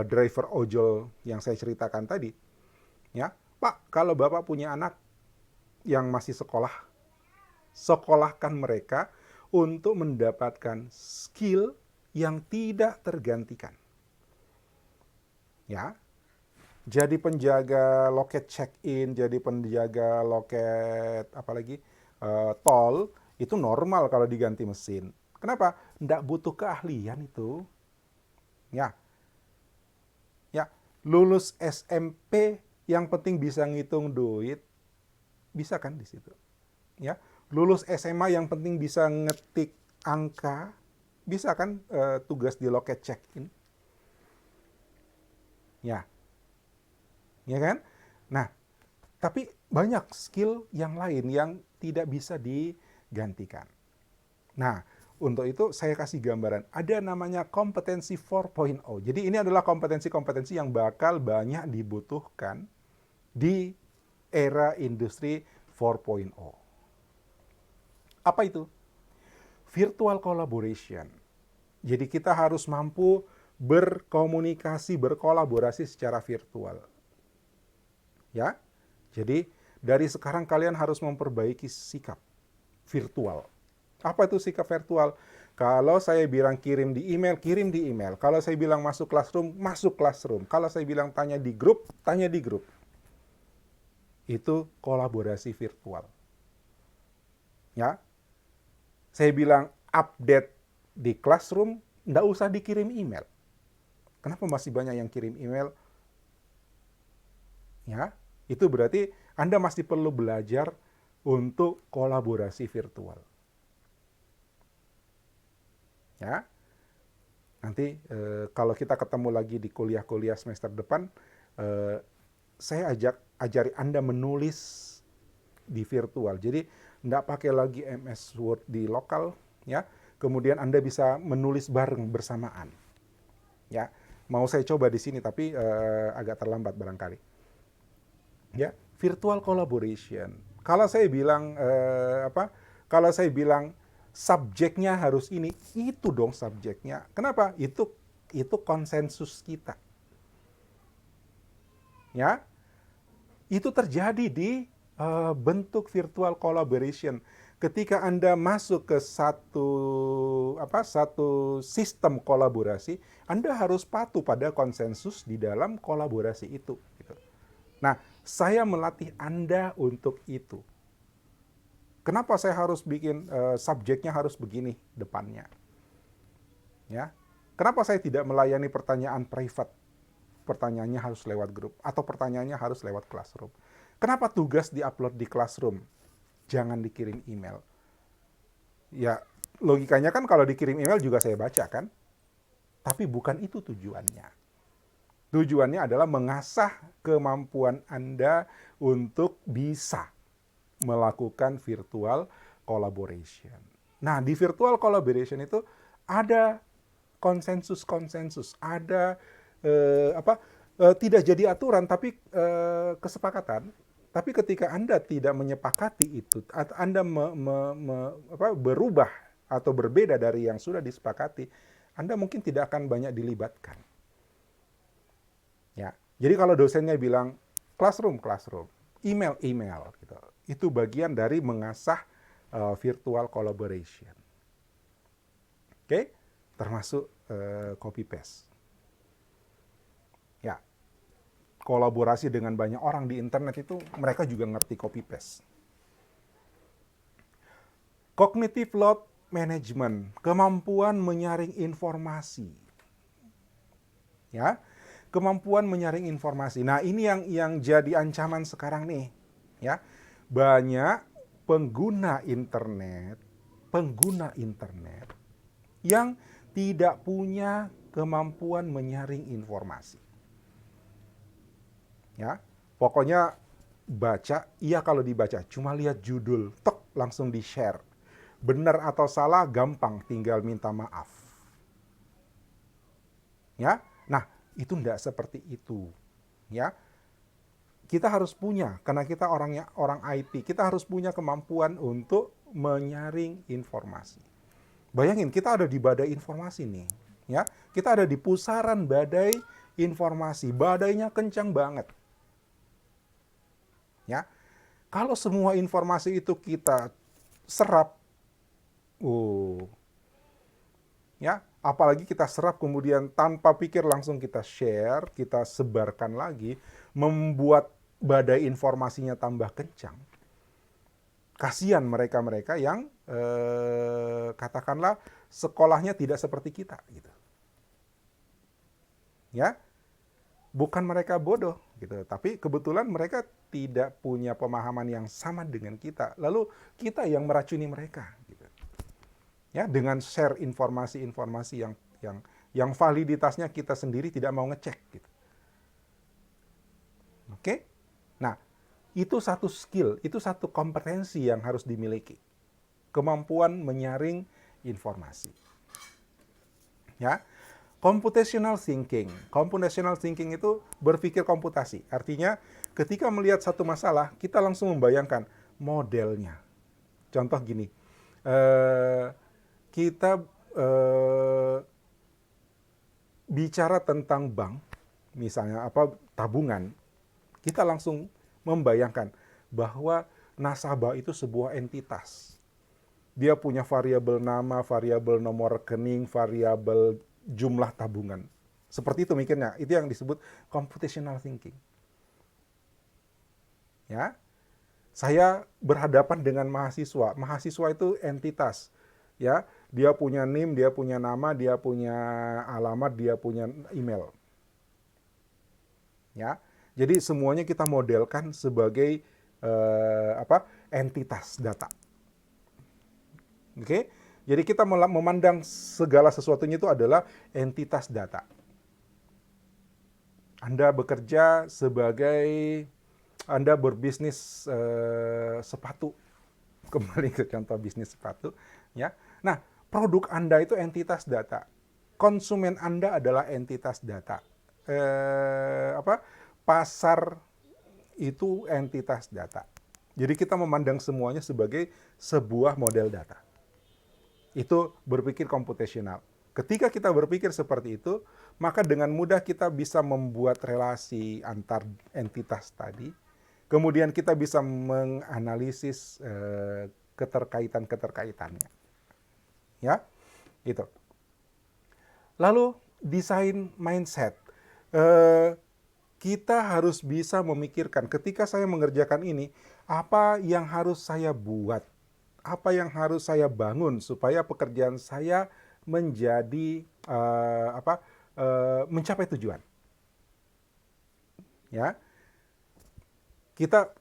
driver ojol yang saya ceritakan tadi. Ya, Pak, kalau Bapak punya anak yang masih sekolah, sekolahkan mereka untuk mendapatkan skill yang tidak tergantikan. Ya, jadi penjaga loket check-in, jadi penjaga loket apalagi tol, itu normal kalau diganti mesin. Kenapa? Nggak butuh keahlian itu. Ya, ya, lulus SMP yang penting bisa ngitung duit, bisa kan di situ. Ya, lulus SMA yang penting bisa ngetik angka, bisa kan tugas di loket check-in. Ya, ya kan? Nah, tapi banyak skill yang lain yang tidak bisa digantikan. Nah, untuk itu saya kasih gambaran. Ada namanya kompetensi 4.0. Jadi ini adalah kompetensi-kompetensi yang bakal banyak dibutuhkan di era industri 4.0. Apa itu? Virtual collaboration. Jadi kita harus mampu berkomunikasi, berkolaborasi secara virtual. Ya. Jadi dari sekarang kalian harus memperbaiki sikap virtual. Apa itu sikap virtual? Kalau saya bilang kirim di email, kirim di email. Kalau saya bilang masuk classroom, masuk classroom. Kalau saya bilang tanya di grup, tanya di grup. Itu kolaborasi virtual. Ya. Saya bilang update di classroom, nggak usah dikirim email. Kenapa masih banyak yang kirim email? Ya, itu berarti Anda masih perlu belajar untuk kolaborasi virtual. Ya, nanti kalau kita ketemu lagi di kuliah-kuliah semester depan, saya ajari Anda menulis di virtual. Jadi nggak pakai lagi MS Word di lokal, ya. kemudian Anda bisa menulis bareng bersamaan. Ya, mau saya coba di sini tapi agak terlambat barangkali. Ya, virtual collaboration. Kalau saya bilang Kalau saya bilang subjeknya harus ini, itu dong subjeknya. Kenapa? Itu konsensus kita. Ya, itu terjadi di bentuk virtual collaboration. Ketika Anda masuk ke satu sistem kolaborasi, Anda harus patuh pada konsensus di dalam kolaborasi itu. Gitu. Nah, saya melatih Anda untuk itu. Kenapa saya harus bikin subjeknya harus begini depannya? Ya, kenapa saya tidak melayani pertanyaan private? Pertanyaannya harus lewat grup atau pertanyaannya harus lewat classroom. Kenapa tugas diupload di classroom? Jangan dikirim email. Ya, logikanya kan kalau dikirim email juga saya baca kan? Tapi bukan itu tujuannya. Tujuannya adalah mengasah kemampuan Anda untuk bisa melakukan virtual collaboration. Nah, di virtual collaboration itu ada konsensus-konsensus, ada tidak jadi aturan tapi kesepakatan. Tapi ketika Anda tidak menyepakati itu, atau Anda berubah atau berbeda dari yang sudah disepakati, Anda mungkin tidak akan banyak dilibatkan. Ya, jadi kalau dosennya bilang classroom, email, gitu. Itu bagian dari mengasah virtual collaboration. Oke, termasuk copy paste. Ya, kolaborasi dengan banyak orang di internet itu mereka juga ngerti copy paste. Cognitive load management, kemampuan menyaring informasi. Ya, kemampuan menyaring informasi. Nah, ini yang jadi ancaman sekarang nih, ya. Banyak pengguna internet yang tidak punya kemampuan menyaring informasi. Ya, pokoknya baca, iya kalau dibaca, cuma lihat judul, tek langsung di-share. Benar atau salah gampang, tinggal minta maaf. Ya, nah itu enggak seperti itu. Ya, kita harus punya, karena kita orang IT, kita harus punya kemampuan untuk menyaring informasi. Bayangin, kita ada di badai informasi nih. Ya, kita ada di pusaran badai informasi, badainya kencang banget. Ya, kalau semua informasi itu kita serap, ya, apalagi kita serap kemudian tanpa pikir langsung kita share, kita sebarkan lagi, membuat badai informasinya tambah kencang. Kasihan mereka-mereka yang katakanlah sekolahnya tidak seperti kita, gitu. Ya, bukan mereka bodoh, gitu, tapi kebetulan mereka tidak punya pemahaman yang sama dengan kita. Lalu kita yang meracuni mereka, gitu. Ya, dengan share informasi-informasi yang validitasnya kita sendiri tidak mau ngecek, gitu. Oke? Nah, itu satu skill, itu satu kompetensi yang harus dimiliki. Kemampuan menyaring informasi. Ya. Computational thinking. Computational thinking itu berpikir komputasi. Artinya, ketika melihat satu masalah, kita langsung membayangkan modelnya. Contoh gini, kita bicara tentang bank, misalnya tabungan, kita langsung membayangkan bahwa nasabah itu sebuah entitas. Dia punya variabel nama, variabel nomor rekening, variabel jumlah tabungan. Seperti itu mikirnya. Itu yang disebut computational thinking. Ya. Saya berhadapan dengan mahasiswa. Mahasiswa itu entitas. Ya, dia punya NIM, dia punya nama, dia punya alamat, dia punya email. Ya. Jadi semuanya kita modelkan sebagai entitas data. Oke? Jadi kita memandang segala sesuatunya itu adalah entitas data. Anda bekerja sebagai, Anda berbisnis sepatu. Kembali ke contoh bisnis sepatu. Ya. Nah, produk Anda itu entitas data. Konsumen Anda adalah entitas data. Pasar itu entitas data. Jadi kita memandang semuanya sebagai sebuah model data. Itu berpikir komputasional. Ketika kita berpikir seperti itu, maka dengan mudah kita bisa membuat relasi antar entitas tadi. Kemudian kita bisa menganalisis keterkaitan-keterkaitannya. Ya, gitu. Lalu desain mindset. Kita harus bisa memikirkan ketika saya mengerjakan ini, apa yang harus saya buat, apa yang harus saya bangun supaya pekerjaan saya menjadi mencapai tujuan. Ya, kita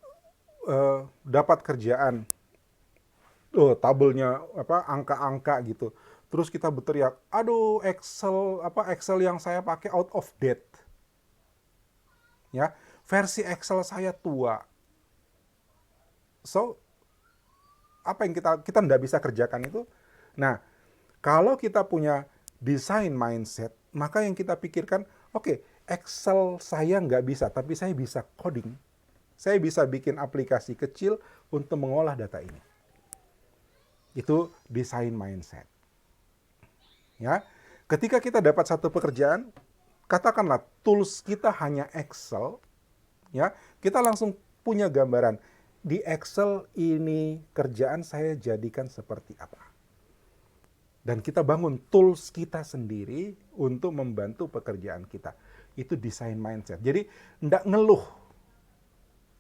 dapat kerjaan, tabelnya angka-angka gitu. Terus kita berteriak, aduh Excel yang saya pakai out of date. Ya, versi Excel saya tua. So, apa yang kita tidak bisa kerjakan itu? Nah, kalau kita punya design mindset, maka yang kita pikirkan, oke, Excel saya nggak bisa, tapi saya bisa coding. Saya bisa bikin aplikasi kecil untuk mengolah data ini. Itu design mindset. Ya, ketika kita dapat satu pekerjaan, katakanlah tools kita hanya Excel, ya, kita langsung punya gambaran di Excel ini kerjaan saya jadikan seperti apa. Dan kita bangun tools kita sendiri untuk membantu pekerjaan kita. Itu design mindset. Jadi enggak ngeluh.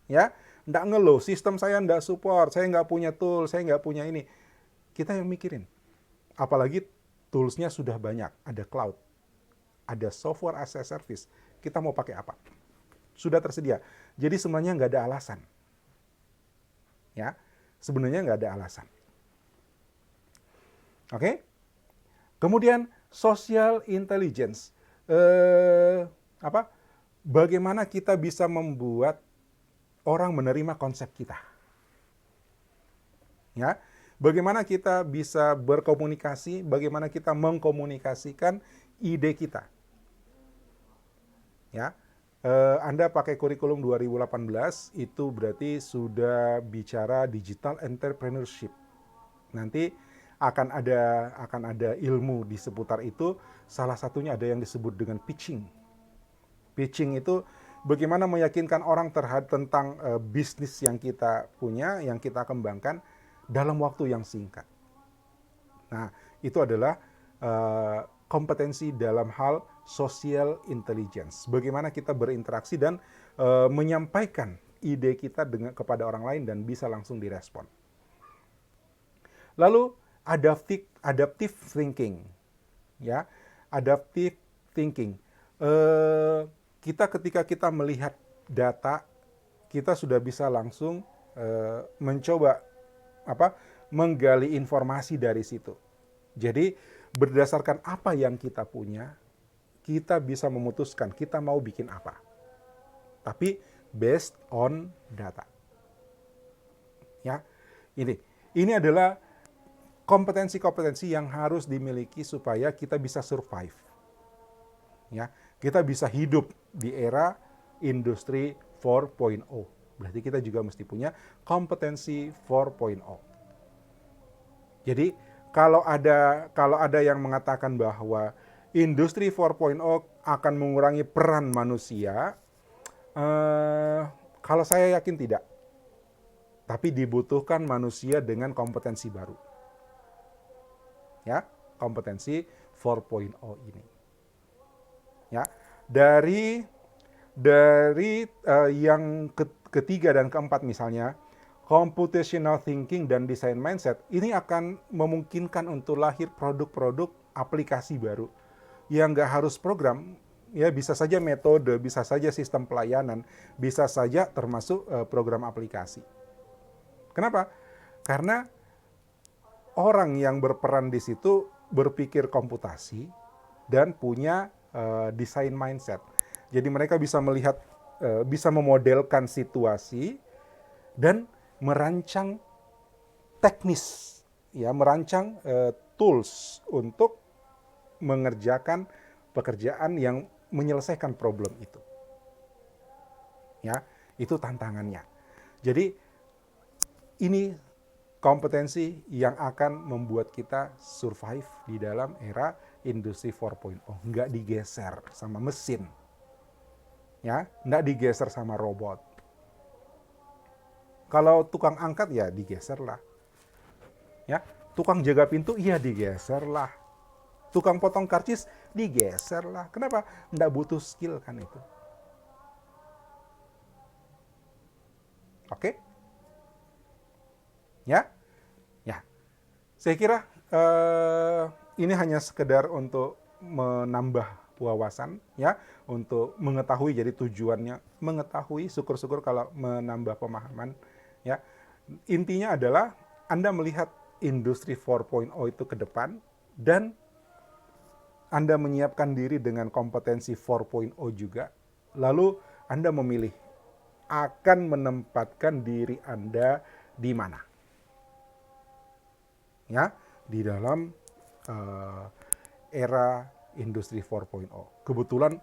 Ya, enggak ngeluh, sistem saya enggak support, saya enggak punya tool, saya enggak punya ini. Kita yang mikirin. Apalagi toolsnya sudah banyak, ada cloud, ada software as a service. Kita mau pakai apa? Sudah tersedia. Jadi sebenarnya nggak ada alasan. Ya, sebenarnya nggak ada alasan. Oke? Kemudian social intelligence. Bagaimana kita bisa membuat orang menerima konsep kita? Ya, bagaimana kita bisa berkomunikasi? Bagaimana kita mengkomunikasikan ide kita? Ya, Anda pakai kurikulum 2018 itu berarti sudah bicara digital entrepreneurship. Nanti akan ada ilmu di seputar itu. Salah satunya ada yang disebut dengan pitching. Pitching itu bagaimana meyakinkan orang tentang bisnis yang kita punya, yang kita kembangkan dalam waktu yang singkat. Nah, itu adalah kompetensi dalam hal social intelligence. Bagaimana kita berinteraksi dan menyampaikan ide kita kepada orang lain dan bisa langsung direspon. Lalu adaptive thinking. Ya, adaptive thinking. Ketika kita melihat data, kita sudah bisa langsung mencoba menggali informasi dari situ. Jadi berdasarkan apa yang kita punya, kita bisa memutuskan kita mau bikin apa. Tapi based on data. Ya, ini adalah kompetensi-kompetensi yang harus dimiliki supaya kita bisa survive. Ya, kita bisa hidup di era industri 4.0. Berarti kita juga mesti punya kompetensi 4.0. Jadi kalau ada yang mengatakan bahwa industri 4.0 akan mengurangi peran manusia, kalau saya yakin tidak. Tapi dibutuhkan manusia dengan kompetensi baru. Ya, kompetensi 4.0 ini. Ya, dari yang ketiga dan keempat misalnya, computational thinking dan design mindset, ini akan memungkinkan untuk lahir produk-produk aplikasi baru yang nggak harus program, ya bisa saja metode, bisa saja sistem pelayanan, bisa saja termasuk program aplikasi. Kenapa? Karena orang yang berperan di situ berpikir komputasi dan punya design mindset. Jadi mereka bisa melihat, bisa memodelkan situasi dan merancang teknis ya merancang tools untuk mengerjakan pekerjaan yang menyelesaikan problem itu. Ya, itu tantangannya. Jadi ini kompetensi yang akan membuat kita survive di dalam era industri 4.0. Nggak digeser sama mesin. Ya, nggak digeser sama robot. Kalau tukang angkat ya digeser lah. Ya, tukang jaga pintu iya digeser lah. Tukang potong karcis digeser lah. Kenapa? Nggak butuh skill kan itu. Oke? Ya? Ya. Saya kira ini hanya sekedar untuk menambah wawasan ya, untuk mengetahui, jadi tujuannya mengetahui, syukur-syukur kalau menambah pemahaman ya. Intinya adalah Anda melihat industri 4.0 itu ke depan dan Anda menyiapkan diri dengan kompetensi 4.0 juga. Lalu Anda memilih akan menempatkan diri Anda di mana. Ya, di dalam era industri 4.0. Kebetulan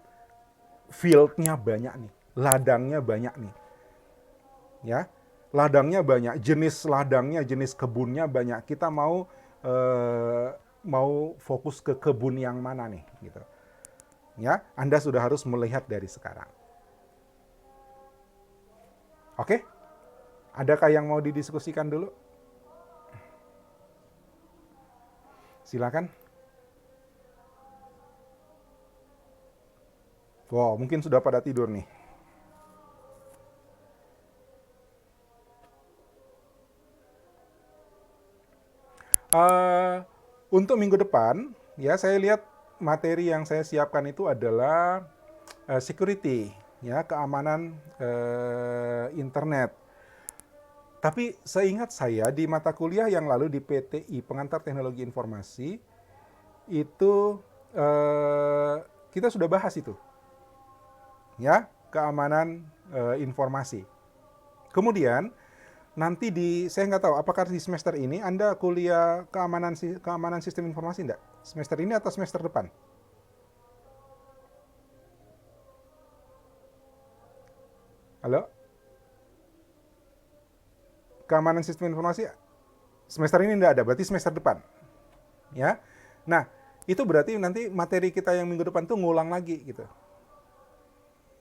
field-nya banyak nih, ladangnya banyak nih. Ya, ladangnya banyak, jenis ladangnya, jenis kebunnya banyak. Kita mau fokus ke kebun yang mana nih, gitu. Ya, Anda sudah harus melihat dari sekarang. Oke? Adakah yang mau didiskusikan dulu? Silakan. Wow, mungkin sudah pada tidur nih. Untuk minggu depan, ya saya lihat materi yang saya siapkan itu adalah security, ya keamanan internet. Tapi seingat saya di mata kuliah yang lalu di PTI Pengantar Teknologi Informasi itu kita sudah bahas itu, ya keamanan informasi. Kemudian nanti saya nggak tahu apakah di semester ini Anda kuliah keamanan sistem informasi enggak? Semester ini atau semester depan? Halo? Keamanan sistem informasi semester ini enggak ada, berarti semester depan. Ya. Nah, itu berarti nanti materi kita yang minggu depan tuh ngulang lagi gitu.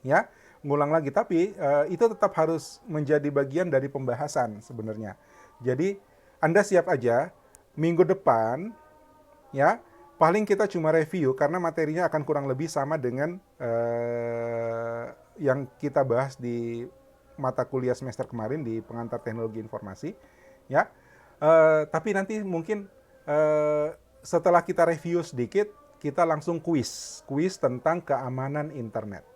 Ya, ngulang lagi, tapi itu tetap harus menjadi bagian dari pembahasan sebenarnya. Jadi Anda siap aja minggu depan, ya paling kita cuma review karena materinya akan kurang lebih sama dengan yang kita bahas di mata kuliah semester kemarin di Pengantar Teknologi Informasi, ya. Tapi nanti mungkin setelah kita review sedikit, kita langsung kuis tentang keamanan internet.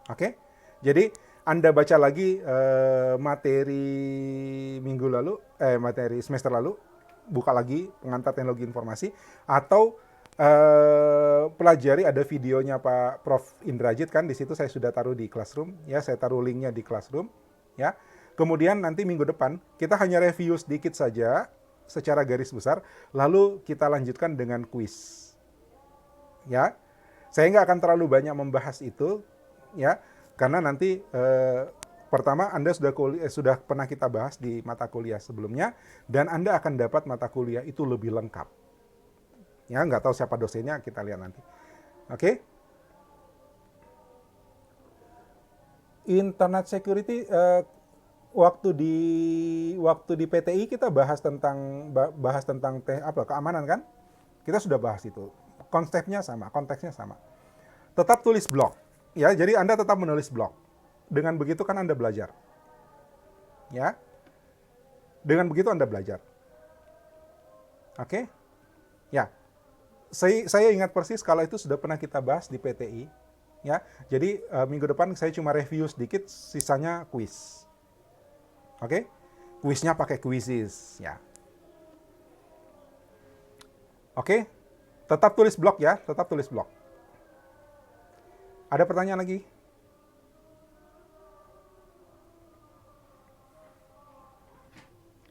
Oke, jadi Anda baca lagi materi materi semester lalu, buka lagi Pengantar Teknologi Informasi, atau pelajari ada videonya Pak Prof. Indrajit kan, di situ saya sudah taruh di Classroom, ya saya taruh linknya di Classroom, ya. Kemudian nanti minggu depan kita hanya review sedikit saja secara garis besar, lalu kita lanjutkan dengan kuis, ya. Saya nggak akan terlalu banyak membahas itu, ya, karena nanti pertama Anda sudah pernah kita bahas di mata kuliah sebelumnya, dan Anda akan dapat mata kuliah itu lebih lengkap. Ya, nggak tahu siapa dosennya, kita lihat nanti. Oke? Internet security waktu di PTI kita bahas tentang keamanan kan? Kita sudah bahas itu. Konsepnya sama, konteksnya sama. Tetap tulis blog. Ya, jadi Anda tetap menulis blog. Dengan begitu kan Anda belajar. Ya. Dengan begitu Anda belajar. Oke? Ya. Saya ingat persis kalau itu sudah pernah kita bahas di PTI, ya. Jadi minggu depan saya cuma review sedikit, sisanya kuis. Oke? Kuisnya pakai quizzes, ya. Oke? Tetap tulis blog ya, tetap tulis blog. Ada pertanyaan lagi?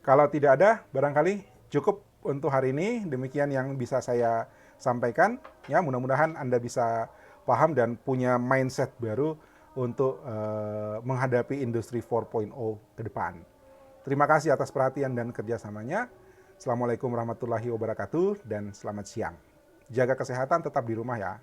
Kalau tidak ada, barangkali Cukup untuk hari ini, demikian yang bisa saya sampaikan. Ya, mudah-mudahan Anda bisa paham dan punya mindset baru untuk menghadapi industri 4.0 ke depan. Terima kasih atas perhatian dan kerjasamanya. Assalamualaikum warahmatullahi wabarakatuh dan selamat siang. Jaga kesehatan, tetap di rumah ya.